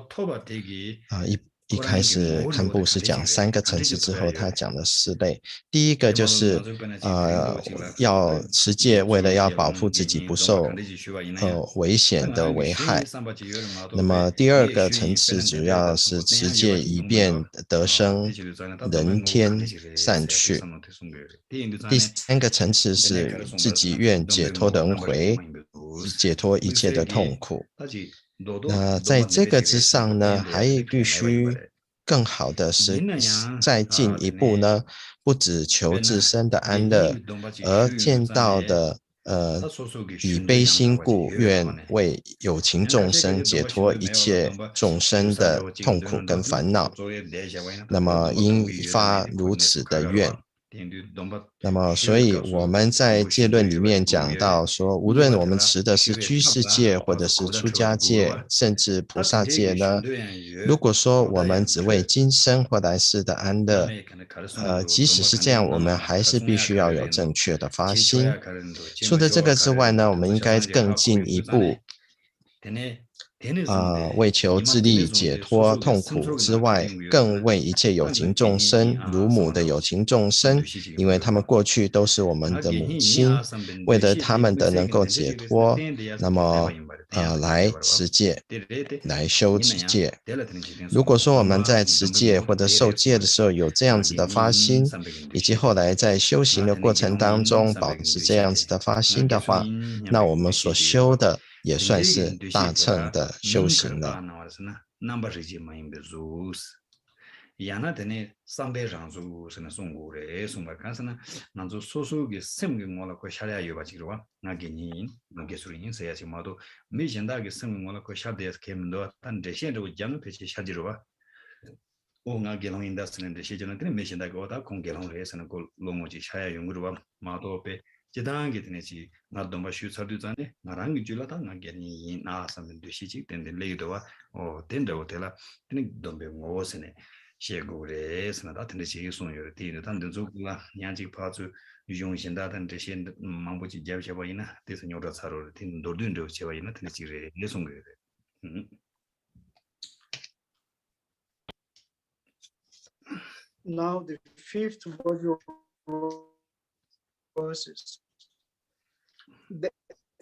一开始堪布是讲3个层次之后，他讲了4类。第一个就是要持戒，为了要保护自己不受危险的危害。那么第2个层次主要是持戒以便得生人天善趣。第3个层次是自己愿解脱轮回，解脱一切的痛苦。那在这个之上呢，还必须更好的是再进一步呢，不只求自身的安乐，而见到的以悲心故，愿为有情众生解脱一切众生的痛苦跟烦恼。那么应发如此的愿。那么所以我们在戒论里面讲到说，无论我们持的是居士戒或者是出家戒，甚至菩萨戒呢，如果说我们只为今生或来世的安乐，即使是这样，我们还是必须要有正确的发心。除了这个之外呢，我们应该更进一步为求自力解脱痛苦之外，更为一切有情众生，如母的有情众生，因为他们过去都是我们的母亲，为了他们的能够解脱，那么来持戒，来修持戒。如果说我们在持戒或者受戒的时候有这样子的发心，以及后来在修行的过程当中保持这样子的发心的话，那我们所修的也算是大乘的修行了。yana tene sambe rangzu sene songo re somba kansana nanzo soso ge semge ngola ko sharia yoba chirwa na genin no gesurin se yasi mado me jenda ge semge ngola ko shadia kemdo tan de shen ro janu pechi shajirwa o nga gelong industry de shejana tene me jenda go da kon gelong re sene ko longoji sharia yungruwa mado pe 제단게 되네지 나 domba shu sardu zane 나랑 줄라다 나 게니 나 삼는 되시지 된데 레이도와 된다고 되라 되는 dombe ngo스네 셰고레스나 다든지 제송요 되는 단든 조구가 냥지 파주 유용신다 단这些망부지 제셔봐이나 대서 녀로 사로 된 도든도 제와이나 되지래 예송요 Now the 5th verses. The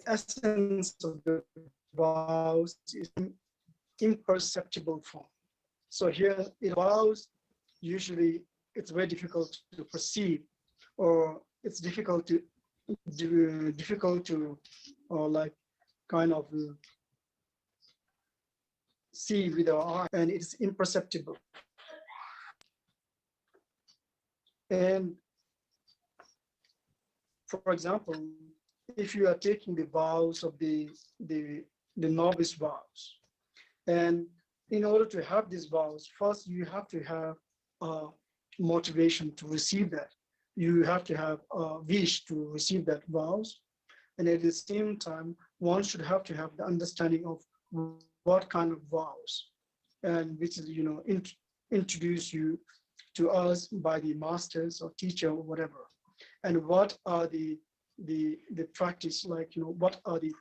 essence of the vows is imperceptible form. So here it vows, usually it's very difficult to perceive, or it's difficult to like kind of see with our eye, and it's imperceptible. And for example, if you are taking the vows of the novice vows, and in order to have these vows, first you have to have motivation to receive that. You have to have a wish to receive that vows, and at the same time, one should have to have the understanding of what kind of vows, and which is introduce you to us by the masters or teacher or whatever. And what are the practice, like what are the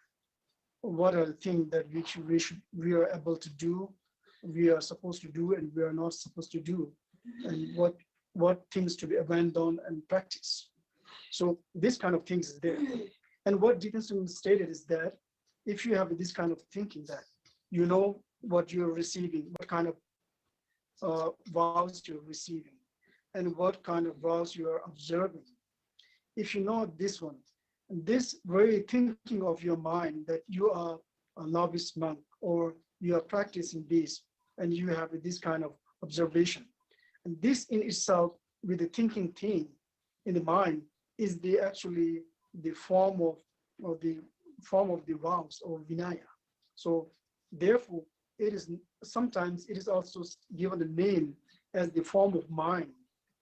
things that we are able to do, we are supposed to do, and we are not supposed to do, and what things to be abandoned and practice. So this kind of things is there. And what Dickinson stated is that if you have this kind of thinking, that you know what you're receiving, what kind of vows you're receiving, and what kind of vows you are observing, if you know this one, this very thinking of your mind that you are a novice monk or you are practicing this and you have this kind of observation. And this in itself, with the thinking thing in the mind, is actually the form of the vows or vinaya. So therefore, it is sometimes it is also given the name as the form of mind.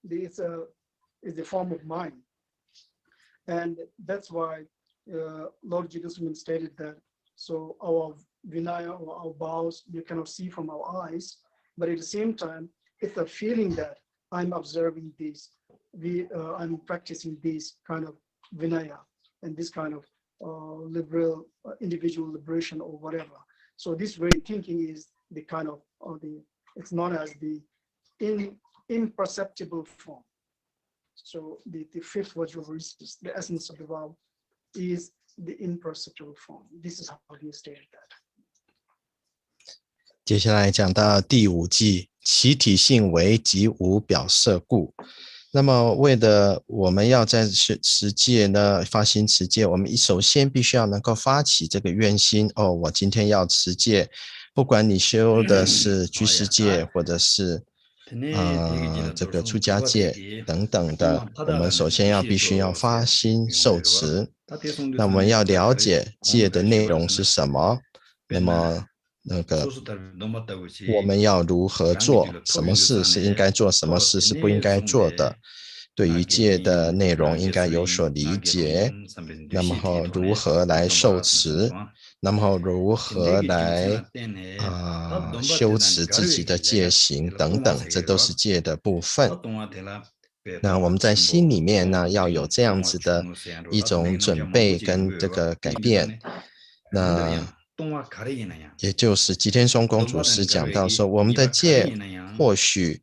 It's the form of mind, and that's why Lord Jesus stated that. So our vinaya or our vows you cannot see from our eyes, but at the same time, it's a feeling that I'm observing this, I'm practicing this kind of vinaya and this kind of liberal individual liberation or whatever. So this very thinking is the kind of it's known as the imperceptible form. So the fifth virtue of resistance, the essence of the vow, is the imperceptible form. This is how he stated that. 接下来讲到第5计，其体性为极无表色故。那么为了我们要在持戒呢发心持戒，我们首先必须要能够发起这个愿心。我今天要持戒，不管你修的是居士戒或者是这个出家戒等等的，我们首先必须要发心受持。那我们要了解戒的内容是什么，那么我们要如何做，什么事是应该做，什么事是不应该做的，对于戒的内容应该有所理解，那么如何来受持，那么如何来修持自己的戒行等等，这都是戒的部分。那我们在心里面呢要有这样子的一种准备跟这个改变。那也就是吉天松公祖师讲到说，我们的戒或许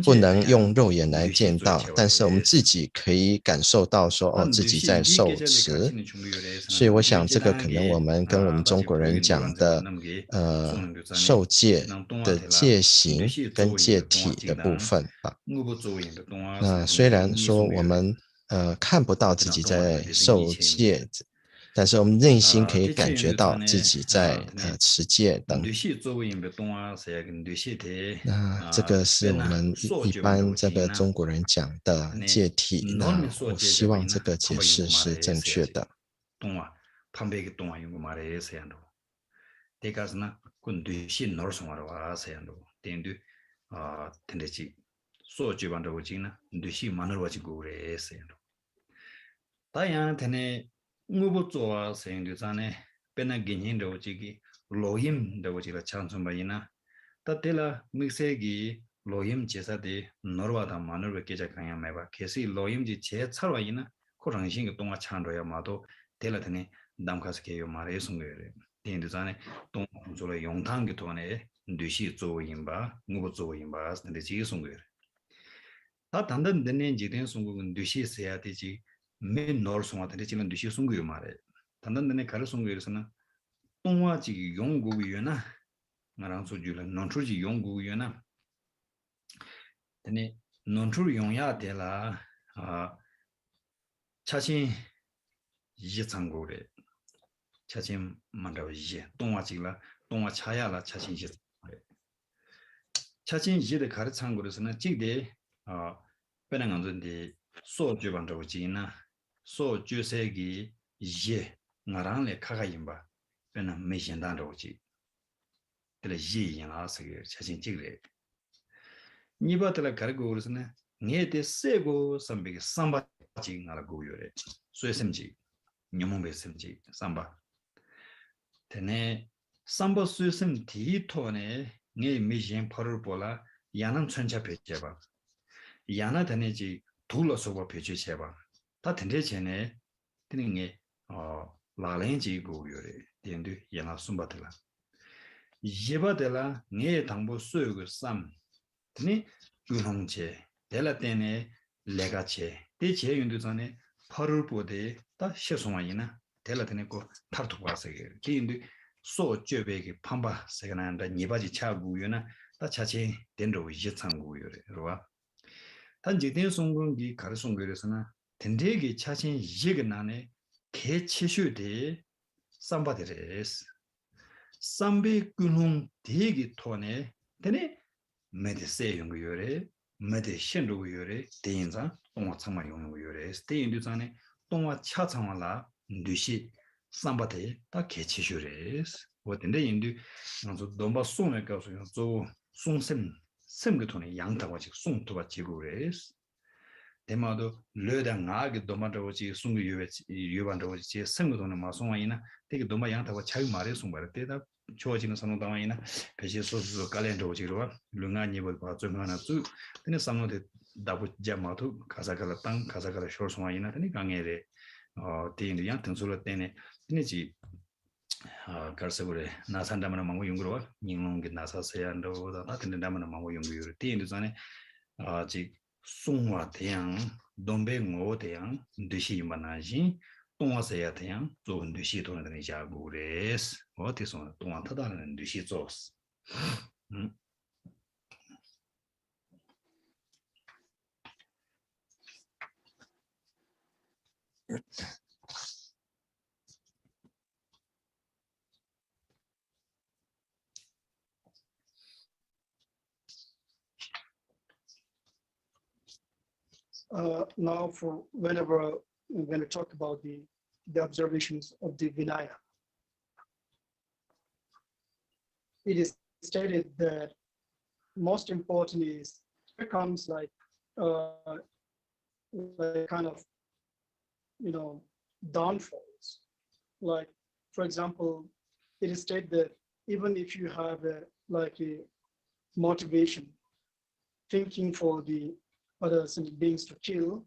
不能用肉眼来见到，但是我们自己可以感受到说自己在受持。所以我想这个可能我们跟我们中国人讲的受戒的戒行跟戒体的部分吧。那虽然说我们看不到自己在受戒，但是我们内心可以感觉到自己在持戒等。那这个是我们一般这个中国人讲的戒体。那我希望这个解释是正确的。ngubu saying zane pena ginhin do chigi lohim do chila chanchum bayina tatela mixegi lohim chesa de norwa da manur ke ja kanya meba kesi lohim ji che charwa yina ko rangsing ge tonga chandro ya ma do tela thane damkhas ke yo mare sungere tin de zane tong zola yongtang ge tone ndushi zo yimba ngubu zo yimba de ji sungere ta dandan denen ji den sungu ndushi seya de ji me nor songa de chilan dushi sungu yo mare tandan ne kar sungu yesana tongwa ji yonggu yona ngarang so jula nonchu ji yonggu yona tene nonchu yongya de la chachin yi changgo re chachin mandaw yi tongwa ji la tongwa chaya la chachin yi chachin yi de kar changgo resana jigde penang an de so juban do ji na so juesegi ye ngarang le khaga yimba pena me shendan ro ji tele ye yin a se chachin jigre ni ba tele kar go rusne nge de sego sambe samba ji ngala go yore so smji nyomong be smji samba tene samba su sem di to ne nge me shen parul bola yanam choncha peche ba yana tene ji dhulo so ba peche che ba 다 텐데 전에 되는 게 라렌지 고요래 된도 yana 숨바들라 예바들라 네 당보 수요그 쌈 드니 유홍체 될라 때네 레가체 대체 윤도 전에 퍼를 보대 다 시송아이나 될라 때네 고 타르토 와서게 된도 소 쩨베기 판바 세가난다 니바지 차고요나 다 차체 된도 이제 창고요래 로와 단지 된 송군기 가르송거에서나 텐데기 차신 예근나네 개치슈데 삼바데레스 삼베 군웅 대기 토네 데네 메데세 용요레 메데 신도 요레 대인자 동화 참마 용요레 스테인두자네 동화 차창와라 뉴시 삼바데 다 개치슈레스 뭐든데 인도 그래서 domba 송에 가서 저 송샘 샘게 토네 양타와 지 송토가 지고레스 대마도 르당하게 도마도지 숭구 유반도지 생도는 마송아이나 되게 도마 양타고 차유 말에 송바를 때다 좋아지는 선호당아이나 배시 소수 갈렌도지로 릉아니볼 바좀 하나 쭉 근데 상노데 다부 자마도 가사가라 땅 가사가라 쇼송아이나 되니 강에래 대인도 양 등소를 때네 되지 가르서그래 나산다면 망고 용구로 닝롱게 나사세안도 다 된다면 망고 용구로 대인도 전에 아직 송화 대양 동배 ngô 대양 드시 만나지 동화세야 대양 좋은 드시 돈을 자고레스 어디서 동화 타다는 드시 조스 Now, for whenever we're going to talk about the observations of the Vinaya, it is stated that most important is becomes like kind of downfalls. Like, for example, it is stated that even if you have a motivation, thinking for the other beings to kill,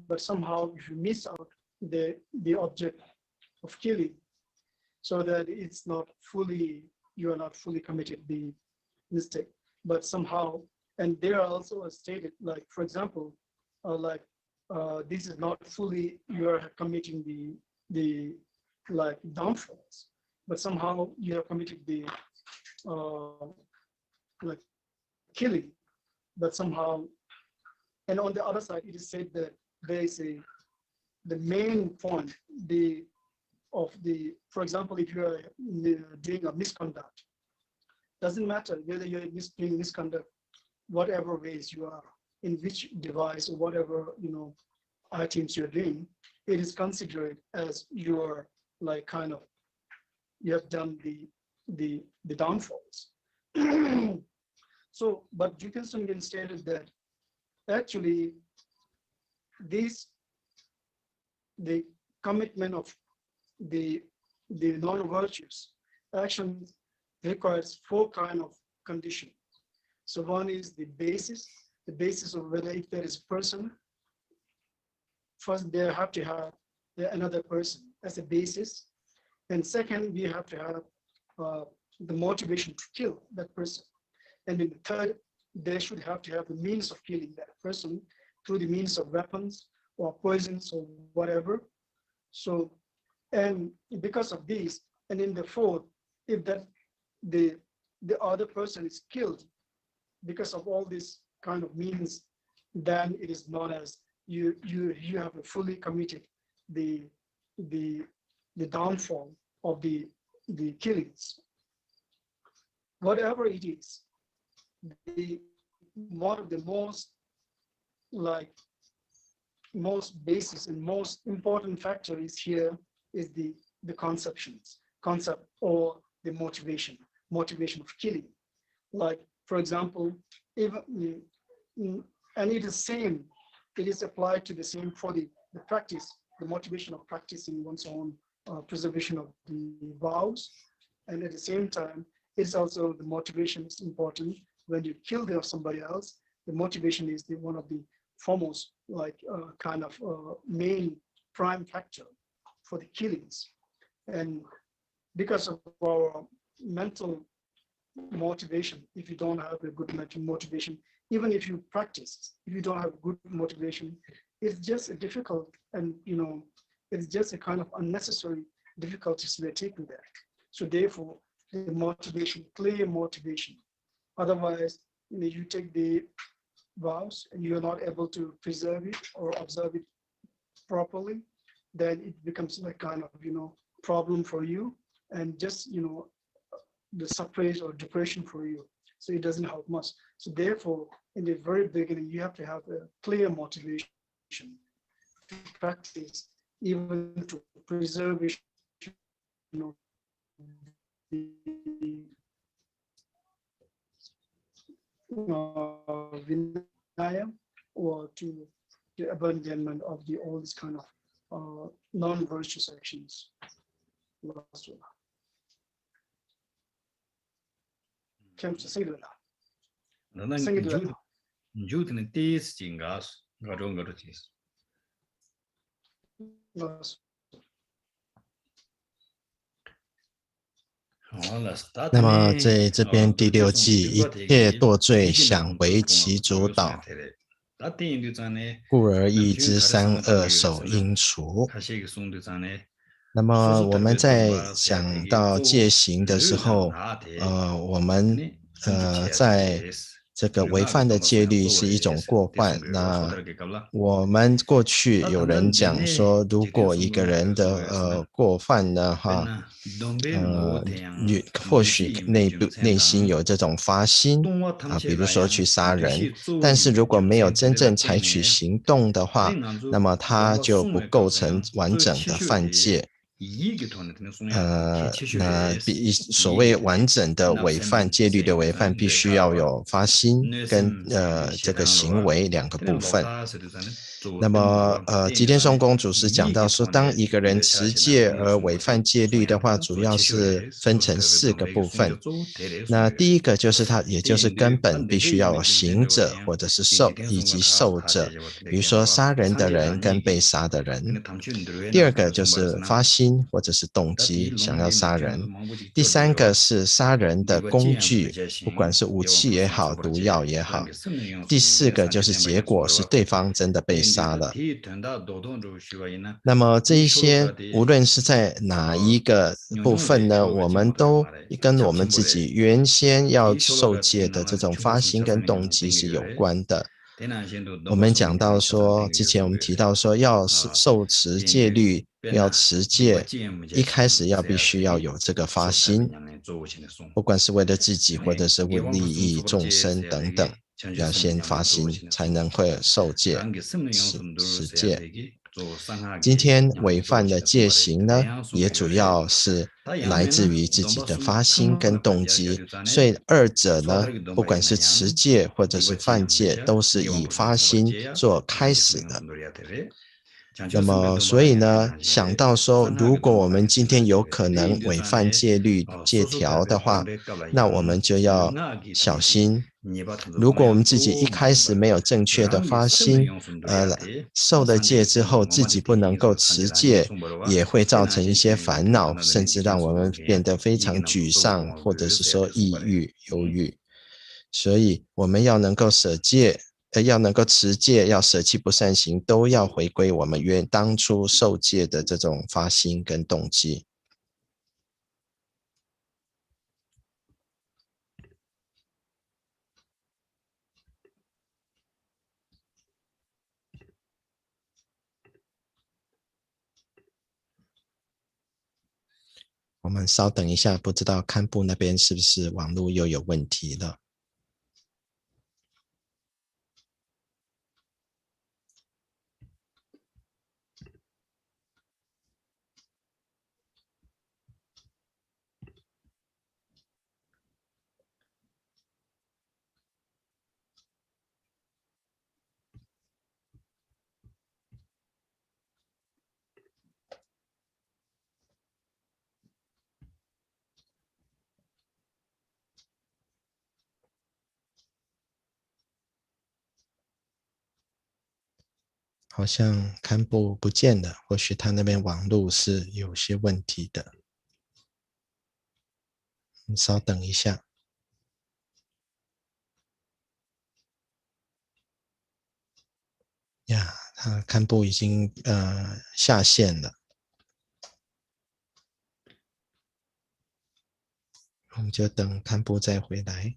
but somehow if you miss out the object of killing, so that it's not fully, you are not fully committed the mistake, but somehow, and there are also stated, like, for example, this is not fully, you are committing the downfalls, but somehow you have committed the killing, but somehow. And on the other side, it is said that there is the main point for example, if you are doing a misconduct, doesn't matter whether you're doing misconduct, whatever ways you are, in which device or whatever items you're doing, it is considered as your you have done the downfalls. So, but Jukensungen stated that actually, the commitment of the non-virtuous action requires 4 kinds of conditions. So one is the basis of whether if there is a person, first they have to have another person as a basis, and second we have to have the motivation to kill that person, and in the third, they should have to have the means of killing that person through the means of weapons or poisons or whatever. So, and because of these, and in the fourth, if that the other person is killed because of all these kind of means, then it is known as you have fully committed the downfall of the killings. Whatever it is, one of the most basis and most important factor is here is the concept or the motivation of killing. Like, for example, even and it is same, it is applied to the same for the practice, the motivation of practicing one's own preservation of the vows, and at the same time, it's also the motivation is important. When you kill somebody else, the motivation is one of the foremost, main prime factor for the killings. And because of our mental motivation, if you don't have a good mental motivation, even if you practice, if you don't have good motivation, it's just a difficult, and it's just a kind of unnecessary difficulties we're taking there. So therefore, the motivation, clear motivation. Otherwise, you take the vows and you're not able to preserve it or observe it properly, then it becomes like kind of problem for you, and just the suppress or depression for you. So it doesn't help much. So therefore, in the very beginning, you have to have a clear motivation to practice, even to preserve Vinaya, or to the abandonment of all these kind of non-virtuous actions. 那么在这边第6计，一切堕罪想为其主导，故而意之三恶首应除。那么我们在讲到戒行的时候，我们在这个违犯的戒律是一种过犯。那我们过去有人讲说，如果一个人的过犯呢，或许内心有这种发心比如说去杀人，但是如果没有真正采取行动的话，那么他就不构成完整的犯戒。那所谓完整的违犯戒律的违犯，必须要有发心跟这个行为两个部分。那么吉田松公主是讲到说，当一个人持戒而违犯戒律的话，主要是分成4个部分。那第一个就是也就是根本必须要有行者或者是以及受者，比如说杀人的人跟被杀的人。第二个就是发心或者是动机想要杀人。第3个是杀人的工具，不管是武器也好，毒药也好。第4个就是结果是对方真的被杀了。那么这一些无论是在哪一个部分呢，我们都跟我们自己原先要受戒的这种发心跟动机是有关的。我们讲到说，之前我们提到说，要受持戒律，要持戒，一开始必须要有这个发心，不管是为了自己或者是为利益众生等等，要先发心才能会受戒持戒。今天违犯的戒行呢，也主要是来自于自己的发心跟动机，所以二者呢，不管是持戒或者是犯戒，都是以发心做开始的。那么所以呢，想到说，如果我们今天有可能违犯戒律戒条的话，那我们就要小心。如果我们自己一开始没有正确的发心，受了戒之后自己不能够持戒，也会造成一些烦恼，甚至让我们变得非常沮丧，或者是说抑郁、忧郁。所以我们要能够舍戒，要能够持戒，要舍弃不善行，都要回归我们当初受戒的这种发心跟动机。我们稍等一下，不知道堪布那边是不是网络又有问题了。好像堪布不见了，或许他那边网络是有些问题的。你稍等一下。呀，他堪布已经下线了。我们就等堪布再回来。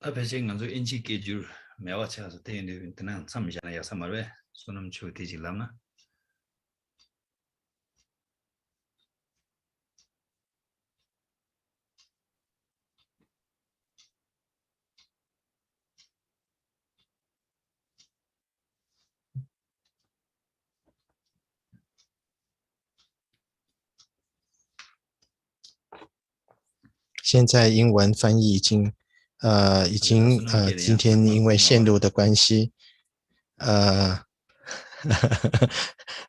앞에 제가 저 인치 계줄 매와 차서 되는데 그냥 참잖아 야 삼아래 손님 추티질라나 现在英文翻译今天因为线路的关系，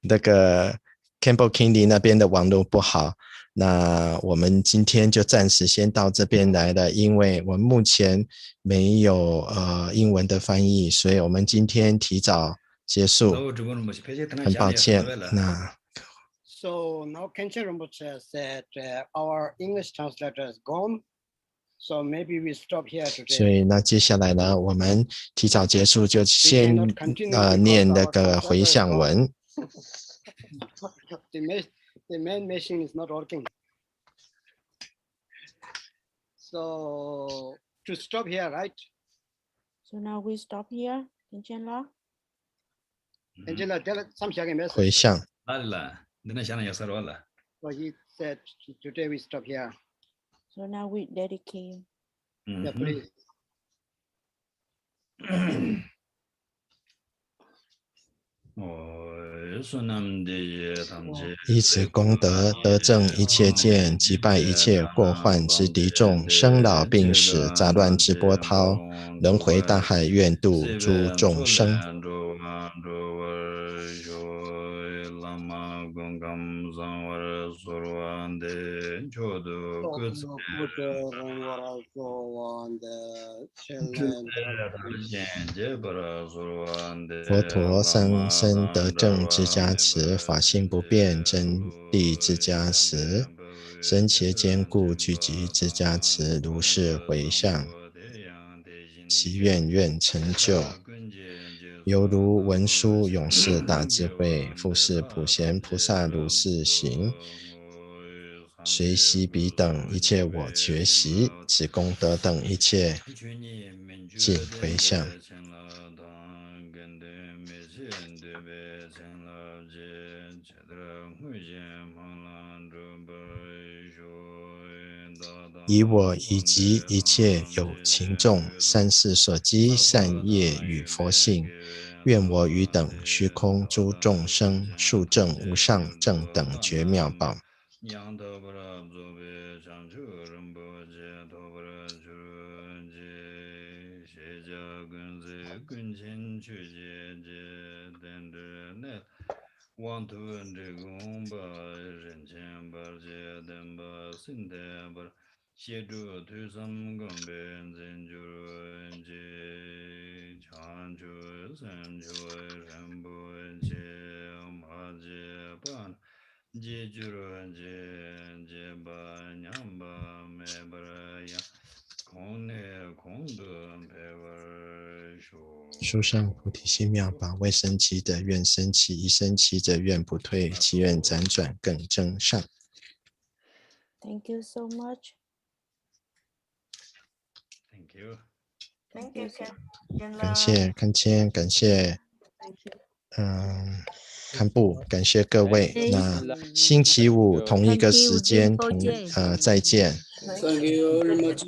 那个 Campbell Kinley 那边的网络不好，那我们今天就暂时先到这边来了，因为我们目前没有英文的翻译，所以我们今天提早结束，很抱歉。那 So now Khenchen Rinpoche said our English translator is gone, so maybe we stop here today. 所以那接下来呢，我们提早结束，就先念那个回向文。The main machine is not working. So to stop here, right? So now we stop here, Angela. Angela, tell some message. 回向。 So he said today we stop here. So now we dedicate. Yeah, please. 以此功德得证一切见，击败一切过患之敌众，生老病死杂乱之波涛，轮回大海愿度诸众生。 佛陀三身得正之加持，法性不变真谛之加持，身切坚固聚集之加持，如是回向，其愿成就。 犹如文殊勇士大智慧，复是普贤菩萨如是行。随喜彼等一切我觉习，此功德等一切尽回向。 以我以及一切有情众，三世所积善业与佛性，愿我与等虚空诸众生，速证无上正等觉妙报。 协助推三更变真就人节长久三久人不切马节班节就人节班娘巴没巴呀空内空的陪玩说。 殊胜菩提心妙宝，未生起的愿生起，一生起的愿不退，其愿辗转更增上。 Thank you so much. Thank you. Thank you. 感谢堪千，感谢堪布，感谢各位。那星期五同一个时间再见。 Thank you very much.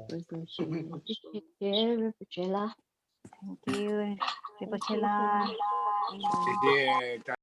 Thank you.